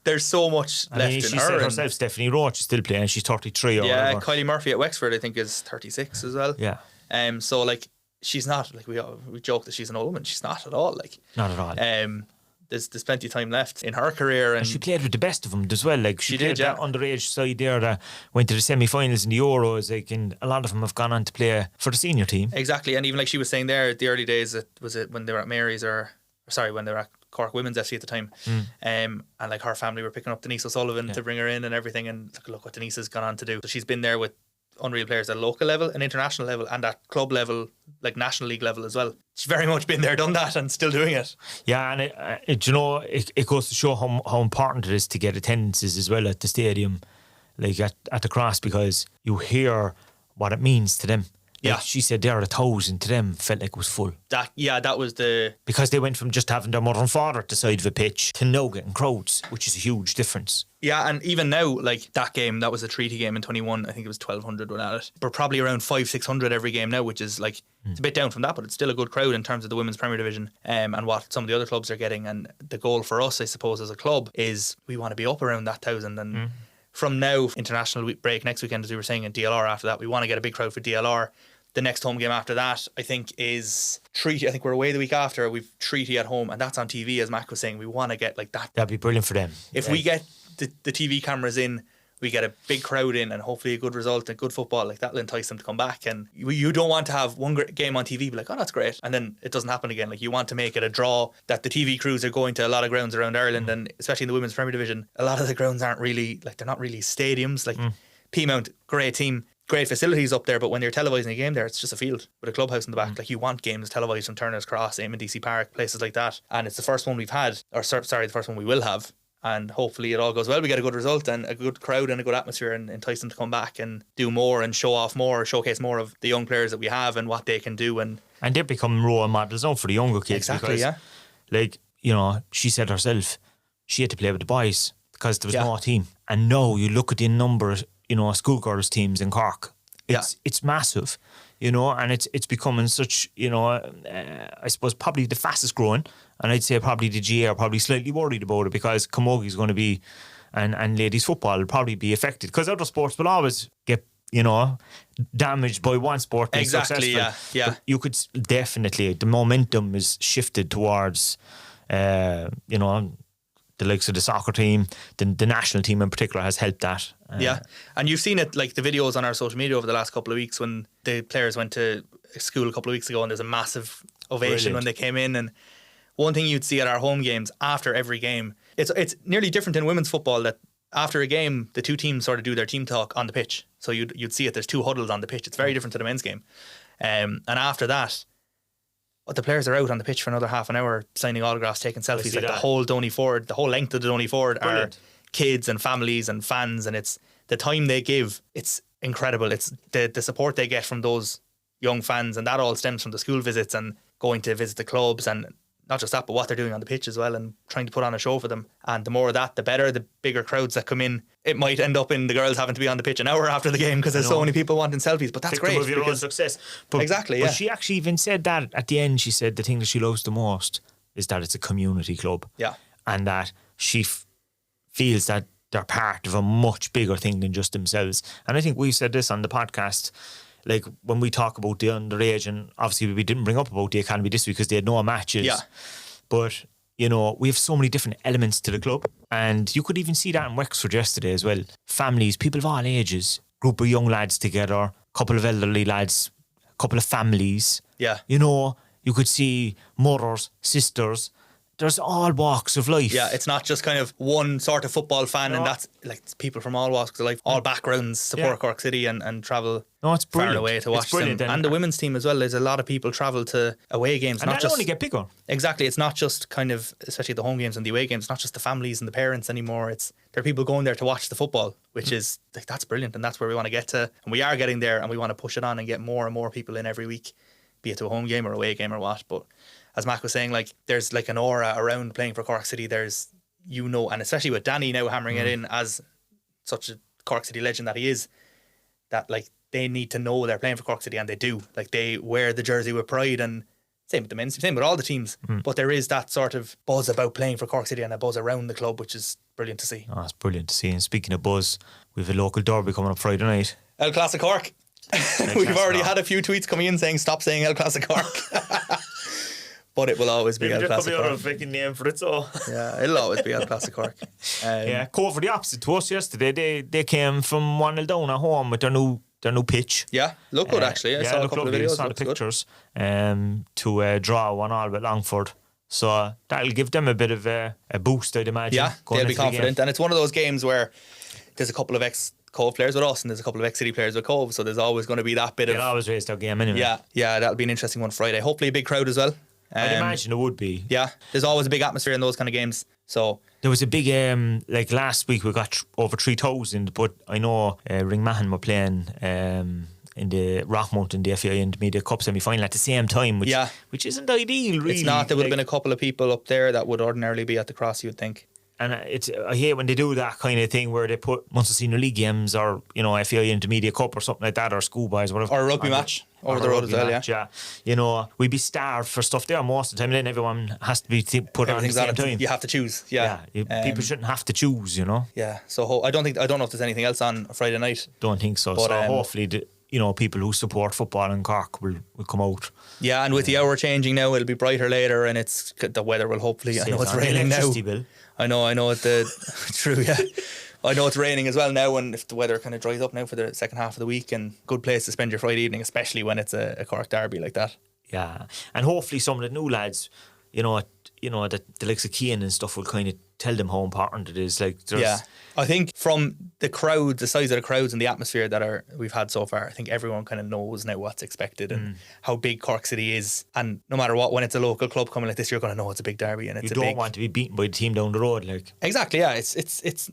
There's so much left in her.
She said herself, Stephanie Roach is still playing. She's 33 or whatever.
Kylie Murphy at Wexford, I think, is 36 as well.
Yeah.
So, like, she's not, like, we joke that she's an old woman. She's not at all, like.
Not at all.
There's plenty of time left in her career, and
she played with the best of them as well. Like she played
did,
that underage side there that went to the semi-finals in the Euros. Like, and a lot of them have gone on to play for the senior team.
Exactly, and even like she was saying there, the early days, was it when they were at Mary's when they were at Cork Women's FC at the time, and like her family were picking up Denise O'Sullivan to bring her in and everything, and look what Denise has gone on to do. So she's been there with unreal players at local level and international level and at club level, like National League level as well. She's very much been there, done that, and still doing it.
Yeah, and it goes to show how important it is to get attendances as well at the stadium, like at the Cross, because you hear what it means to them. Like she said there, 1,000 to them felt like it was full.
That was
because they went from just having their mother and father at the side of a pitch to now getting crowds, which is a huge difference.
Yeah, and even now, like that game, that was a treaty game in 21. I think it was 1,200 went at it. We're probably around 500-600 every game now, which is like it's a bit down from that, but it's still a good crowd in terms of the women's Premier Division and what some of the other clubs are getting. And the goal for us, I suppose, as a club, is we want to be up around that 1,000. And from now, international break next weekend, as we were saying, in DLR after that, we want to get a big crowd for DLR. The next home game after that, I think, is Treaty. I think we're away the week after. We've Treaty at home, and that's on TV, as Mac was saying. We want to get like that.
That'd be brilliant for them.
If we get the TV cameras in, we get a big crowd in, and hopefully a good result and good football, like that'll entice them to come back. And you don't want to have one game on TV, be like, oh, that's great, and then it doesn't happen again. Like, you want to make it a draw, that the TV crews are going to a lot of grounds around Ireland, and especially in the Women's Premier Division, a lot of the grounds aren't really, like, they're not really stadiums. Like, Peamount, great team. great facilities up there, but when you're televising a game there, it's just a field with a clubhouse in the back. Like, you want games televised from Turner's Cross, Eamon DC Park, places like that. And it's the first one we've had, or sorry, the first one we will have. And hopefully it all goes well. We get a good result and a good crowd and a good atmosphere, and entice them to come back and do more and show off more, showcase more of the young players that we have and what they can do. And
they become role models now for the younger kids.
Exactly,
because, like, you know, she said herself, she had to play with the boys because there was no team. And now you look at the number, you know, schoolgirls teams in Cork. It's massive, you know, and it's becoming such, you know, I suppose probably the fastest growing, and I'd say probably the GA are probably slightly worried about it because Camogie is going to be, and ladies football will probably be affected because other sports will always get, you know, damaged by one sport being successful.
But
you could definitely, the momentum is shifted towards, you know, the likes of the soccer team, the national team in particular has helped that.
And you've seen it, like the videos on our social media over the last couple of weeks when the players went to school a couple of weeks ago, and there's a massive ovation when they came in. And one thing you'd see at our home games after every game, it's nearly different in women's football that after a game, the two teams sort of do their team talk on the pitch. So you'd see it, there's two huddles on the pitch. It's very different to the men's game. And after that, the players are out on the pitch for another half an hour signing autographs, taking selfies. Like the whole Donny Ford, the whole length of the Donny Ford are kids and families and fans, and it's the time they give. It's incredible. It's the support they get from those young fans, and that all stems from the school visits and going to visit the clubs, and not just that, but what they're doing on the pitch as well, and trying to put on a show for them. And the more of that, the better. The bigger crowds that come in, it might end up in the girls having to be on the pitch an hour after the game because there's so many people wanting selfies. But that's great.
Of your own success. But she actually even said that at the end. She said the thing that she loves the most is that it's a community club.
Yeah.
And that she feels that they're part of a much bigger thing than just themselves. And I think we've said this on the podcast. Like, when we talk about the underage, and obviously we didn't bring up about the academy this week because they had no matches.
Yeah.
But, you know, we have so many different elements to the club. And you could even see that in Wexford yesterday as well. Families, people of all ages, group of young lads together, couple of elderly lads, couple of families.
Yeah.
You know, you could see mothers, sisters. There's all walks of life.
Yeah, it's not just kind of one sort of football fan, and that's like people from all walks of life, all backgrounds support Cork City and travel
it's
far and away to watch them. And the women's team as well. There's a lot of people travel to away games.
And that'll only get bigger.
Exactly. It's not just kind of, especially the home games and the away games, it's not just the families and the parents anymore. There are people going there to watch the football, which is, like, that's brilliant, and that's where we want to get to. And we are getting there, and we want to push it on and get more and more people in every week, be it to a home game or away game or what. But as Mac was saying, like, there's like an aura around playing for Cork City. There's, you know, and especially with Danny now hammering it in as such a Cork City legend that he is, that like they need to know they're playing for Cork City, and they do. Like, they wear the jersey with pride, and same with the men's, same with all the teams. But there is that sort of buzz about playing for Cork City and a buzz around the club, which is brilliant to see.
Oh, it's brilliant to see. And speaking of buzz, we have a local derby coming up Friday night.
El Clasic Cork. We've already had a few tweets coming in saying stop saying El Clasic Cork. But it will always be El Clasic Cork.
There could be name for it, so.
Yeah, it'll always be El Clasic Cork.
Cove were the opposite to us yesterday. They came from 1-0 down at home with their new pitch.
Yeah, look good actually. I saw a couple of videos.
I saw the pictures. To draw 1-1 with Longford. So that'll give them a bit of a boost, I'd imagine.
Yeah, they'll be confident. And it's one of those games where there's a couple of ex-Cove players with us, and there's a couple of ex-City players with Cove, so there's always going to be that bit of...
They'll always raise their game anyway.
Yeah, that'll be an interesting one Friday. Hopefully a big crowd as well.
I'd imagine it would be.
Yeah, there's always a big atmosphere in those kind of games. So
there was a big like last week we got over 3,000, but I know Ringmahon were playing in the Rockmount in the FAI Intermediate Cup semi-final at the same time, which isn't ideal really.
It's not. There would have been a couple of people up there that would ordinarily be at the cross, you would think.
And I hate when they do that kind of thing where they put Munster Senior League games or, you know, FAI Intermediate Cup or something like that, or schoolboys or whatever.
Or a rugby match over the road as well,
yeah. You know, we'd be starved for stuff there most of the time, and then everyone has to be put on at the same time.
You have to choose,
people shouldn't have to choose, you know.
Yeah, so I don't know if there's anything else on Friday night.
Don't think so. But, so hopefully, you know, people who support football in Cork will come out.
Yeah, and with the hour changing now, it'll be brighter later, and the weather will hopefully... I know it's raining now.
Bill.
I know true, yeah. I know it's raining as well now, and if the weather kind of dries up now for the second half of the week, and good place to spend your Friday evening, especially when it's a Cork derby like that.
Yeah, and hopefully some of the new lads that the likes of Keane and stuff will kind of tell them how important it is. Like,
I think from the crowd, the size of the crowds and the atmosphere that we've had so far, I think everyone kind of knows now what's expected and how big Cork City is. And no matter what, when it's a local club coming like this, you're going to know it's a big derby, and
you don't want to be beaten by the team down the road. Like,
exactly, yeah. It's.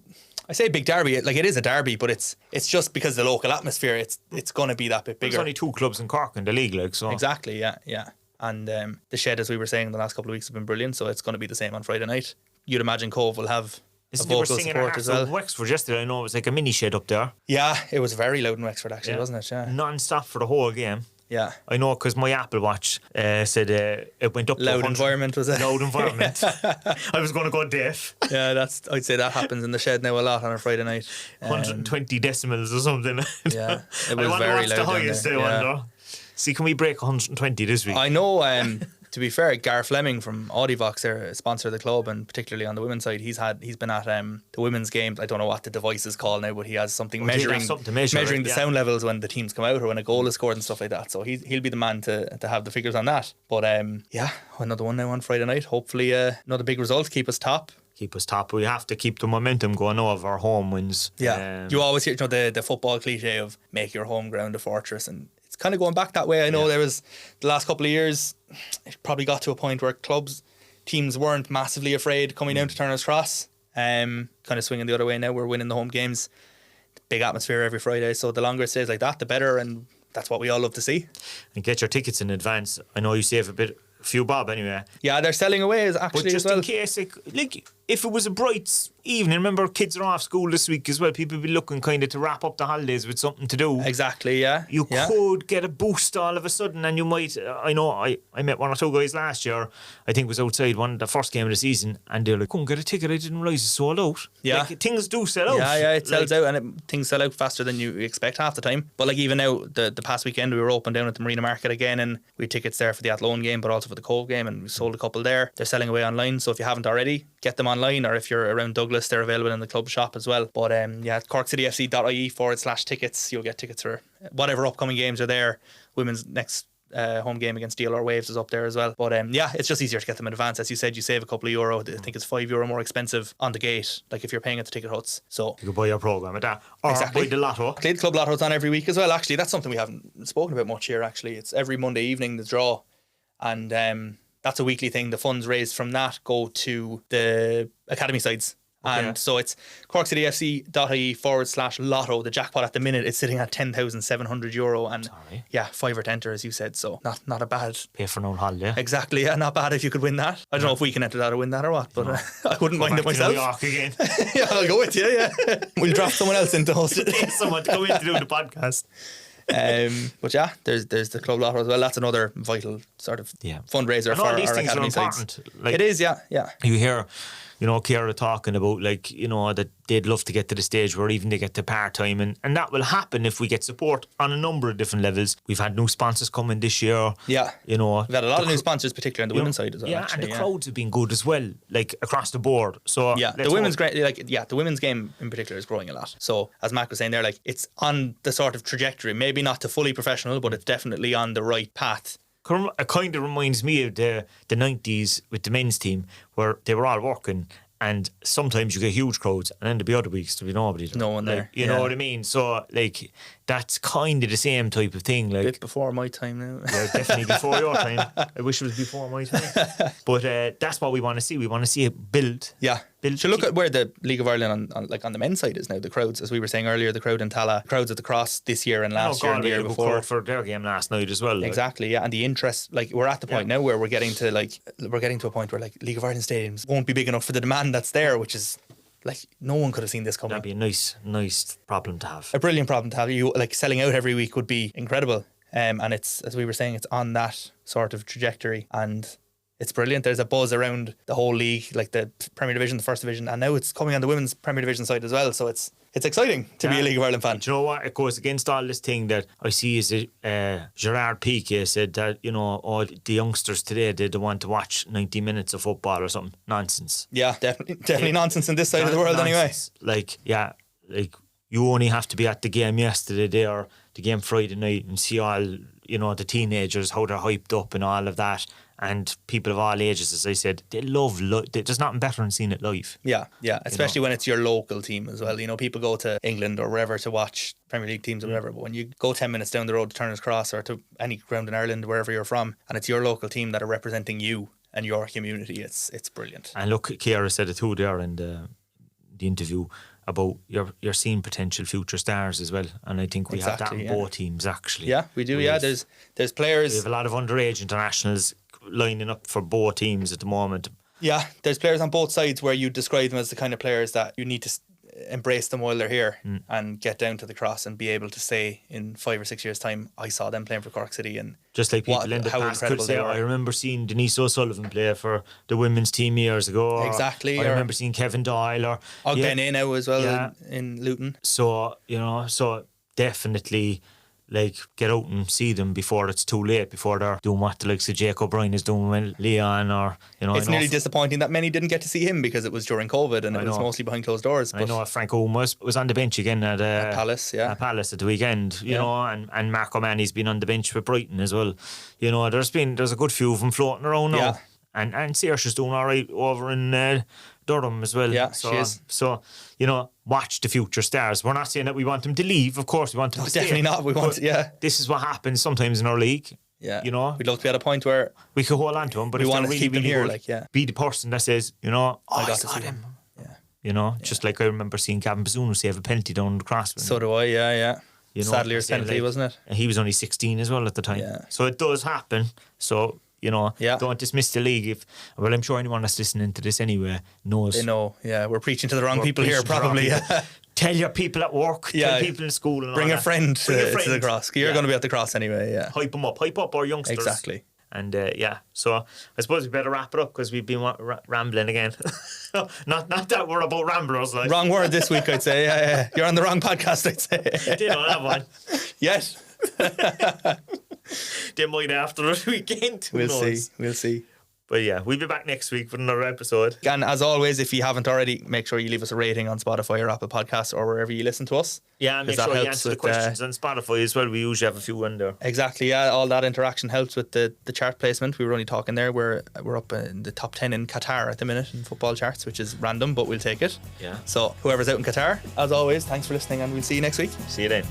I say big derby, like it is a derby, but it's just because the local atmosphere, it's going to be that bit bigger.
There's only 2 clubs in Cork in the league, like, so.
Exactly, yeah. And the shed, as we were saying, the last couple of weeks have been brilliant, so it's going to be the same on Friday night. You'd imagine Cove will have a vocal support as well.
Wexford yesterday, I know it was like a mini shed up there.
Yeah, it was very loud in Wexford actually, wasn't it? Yeah.
Non-stop for the whole game.
Yeah.
I know, because my Apple Watch said it went up to
loud environment, was it?
Loud environment. I was going to go deaf.
Yeah, I'd say that happens in the shed now a lot on a Friday night.
120 decimals or something.
Yeah, it
I
was
wonder
very
what's
loud.
the highest, I wonder. See, can we break 120 this week?
I know, to be fair, Gar Fleming from Audivox, they're a sponsor of the club, and particularly on the women's side, he's been at the women's games. I don't know what the device is called now, but he has something measuring the sound levels when the teams come out or when a goal is scored and stuff like that. So he'll be the man to have the figures on that. But another one now on Friday night. Hopefully another big result, keep us top.
We have to keep the momentum going of our home wins.
Yeah, you always hear the football cliche of make your home ground a fortress, and it's kind of going back that way. I know there was the last couple of years, it probably got to a point where teams weren't massively afraid coming down to Turner's Cross. Kind of swinging the other way now. We're winning the home games. Big atmosphere every Friday, so the longer it stays like that, the better, and that's what we all love to see.
And get your tickets in advance. I know you save a few bob anyway.
Yeah, they're selling away actually.
But just
as well.
in case, like if it was a bright evening, remember kids are off school this week as well, people will be looking kind of to wrap up the holidays with something to do.
Exactly, yeah.
You could get a boost all of a sudden, and you might, I know I met 1 or 2 guys last year, I think it was outside the first game of the season, and they're like, couldn't get a ticket, I didn't realise it's sold out.
Yeah.
Like, things do sell out.
Yeah, it sells out, and things sell out faster than you expect half the time. But like even now, the past weekend, we were open down at the Marina Market again, and we had tickets there for the Athlone game, but also for the Cove game, and we sold a couple there. They're selling away online, so if you haven't already, get them online, or if you're around Douglas, they're available in the club shop as well. But corkcityfc.ie/tickets, you'll get tickets for whatever upcoming games are there. Women's next home game against DLR Waves is up there as well. But it's just easier to get them in advance. As you said, you save a couple of euro. I think it's €5 more expensive on the gate, like if you're paying at the ticket huts. So
you could buy your programme at that, or buy the lotto.
The club lotto's on every week as well. Actually, that's something we haven't spoken about much here. Actually, it's every Monday evening, the draw, and that's a weekly thing. The funds raised from that go to the academy sides. Okay. And so it's corkcityfc.ie/lotto. The jackpot at the minute is sitting at €10,700, and £5 or £10, as you said. So not a bad
pay for no holiday.
Exactly, yeah, not bad if you could win that. I don't know if we can enter that or win that or what, but I wouldn't mind it myself.
New York again.
Yeah, I'll go with you. Yeah, we'll draft someone else in to host it.
Someone to come in to do the podcast.
But yeah, there's the club lotto as well. That's another vital sort of fundraiser
and
for
all these
our
things
academy
are important.
sides.
Like,
it is, yeah.
You hear, Ciara talking about that they'd love to get to the stage where even they get to part-time, and that will happen if we get support on a number of different levels. We've had new sponsors coming this year.
Yeah.
We've
had a lot of new sponsors, particularly on the women's side as well.
Yeah, actually, and the crowds have been good as well, like across the board. So
the women's great. The women's game in particular is growing a lot. So as Mac was saying there, it's on the sort of trajectory, maybe not to fully professional, but it's definitely on the right path.
It kind of reminds me of the 90s with the men's team, where they were all working, and sometimes you get huge crowds, and then there'll be other weeks there'll be nobody there.
No one there.
You know what I mean? So that's kind of the same type of thing.
A bit before my time now.
Yeah, definitely before your time. I wish it was before my time. But that's what we want to see. We want to see it build.
Yeah. So look at where the League of Ireland on the men's side is now. The crowds, as we were saying earlier, the crowd in Tala, crowds at the Cross this year and last year and the year before.
For their game last night as well.
Exactly, yeah. And the interest, we're at the point now where we're getting to a point where League of Ireland stadiums won't be big enough for the demand that's there, which is no one could have seen this coming.
That'd be a nice problem to have.
A brilliant problem to have. You selling out every week would be incredible. And it's, as we were saying, it's on that sort of trajectory, and it's brilliant. There's a buzz around the whole league, like the Premier Division, the First Division, and now it's coming on the Women's Premier Division side as well. So it's exciting to be a League of Ireland fan.
Do you know what? It goes against all this thing that I see is Gerard Piqué said that, all the youngsters today, they don't want to watch 90 minutes of football or something. Nonsense.
Yeah, definitely nonsense in this side of the world
nonsense. Anyway. You only have to be at the game yesterday day or the game Friday night and see all, the teenagers, how they're hyped up and all of that. and people of all ages, as I said, they love. There's nothing better than seeing it live.
Yeah, especially when it's your local team as well. You know, people go to England or wherever to watch Premier League teams or whatever, but when you go 10 minutes down the road to Turner's Cross or to any ground in Ireland, wherever you're from, and it's your local team that are representing you and your community, it's brilliant.
And look, Ciara said it too there in the interview about you're seeing potential future stars as well, and I think we have that in both teams actually.
Yeah, we do. There's players.
We have a lot of underage internationals lining up for both teams at the moment.
Yeah, there's players on both sides where you describe them as the kind of players that you need to embrace them while they're here and get down to the Cross and be able to say in 5 or 6 years' time, I saw them playing for Cork City. And
just like people in the past could say, I remember seeing Denise O'Sullivan play for the women's team years ago.
Exactly.
I remember seeing Kevin Doyle or
Ogden now as well in Luton.
So, definitely get out and see them before it's too late, before they're doing what the likes of Jake O'Brien is doing with Leon or,
It's nearly disappointing that many didn't get to see him because it was during COVID and it was mostly behind closed doors.
I know Frank Owen was on the bench again at
Palace,
at Palace at the weekend, you know, and Mark O'Mahony's been on the bench with Brighton as well. You know, there's a good few of them floating around now. And Saoirse's doing all right over in Durham as well.
Yeah,
so,
she is.
So, watch the future stars. We're not saying that we want them to leave. Of course, we want them to stay.
Definitely not. We want,
This is what happens sometimes in our league.
Yeah.
We'd love
to be at a point where
we could hold on to them, but
we
if
want
they're
to keep them here,
good, be the person that says, I got him.
Yeah.
Just like I remember seeing Gavin Bazunu save a penalty down the cross.
So do I, yeah. Sadly, it penalty, wasn't it?
And he was only 16 as well at the time.
Yeah.
So it does happen. So, don't dismiss the league. I'm sure anyone that's listening to this anyway knows.
They know, we're preaching to the wrong people here, probably.
Tell your people at work, tell people in school. And
bring a friend to the Cross. You're going to be at the Cross anyway,
Hype them up. Hype up our youngsters.
Exactly.
And so I suppose we better wrap it up because we've been rambling again. not that we're about ramblers.
Wrong word this week, I'd say. Yeah. You're on the wrong podcast, I'd say.
They don't have one.
Yes.
They might after the weekend.
We'll see.
But we'll be back next week with another episode.
And as always, if you haven't already, make sure you leave us a rating on Spotify or Apple Podcasts or wherever you listen to us.
Yeah, and make sure you answer the questions on Spotify as well. We usually have a few in there.
Exactly, yeah. All that interaction helps with the chart placement. We were only talking there. We're up in the top 10 in Qatar at the minute in football charts, which is random, but we'll take it.
Yeah.
So whoever's out in Qatar, as always, thanks for listening and we'll see you next week.
See you then.